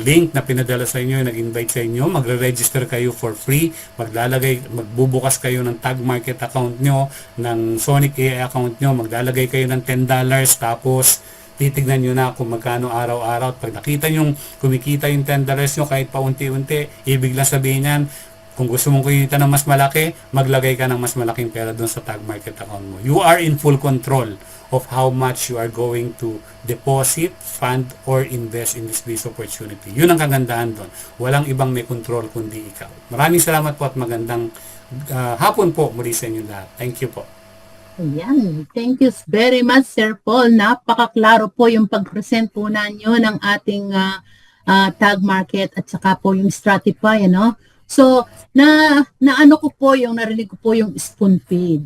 link na pinadala sa inyo, yung nag-invite sa inyo, magre-register kayo for free, magbubukas kayo ng Tag Market account nyo, ng Sonic AI account nyo, maglalagay kayo ng $10, tapos titignan nyo na kung magkano araw-araw. Pag nakita nyo kumikita yung $10 nyo kahit paunti-unti, ibig lang sabihin yan, kung gusto mong kumita ng mas malaki, maglagay ka ng mas malaking pera doon sa Tag Market account mo. You are in full control of how much you are going to deposit, fund, or invest in this business opportunity. Yun ang kagandahan doon. Walang ibang may control kundi ikaw. Maraming salamat po at magandang hapon po muli sa inyo lahat. Thank you po. Ayan. Thank you very much, Sir Paul. Napakaklaro po yung pag-present po nanyo ng ating Tag Market at saka po yung Stratify, ano? So, ano ko po yung narinig ko po yung spoon feed.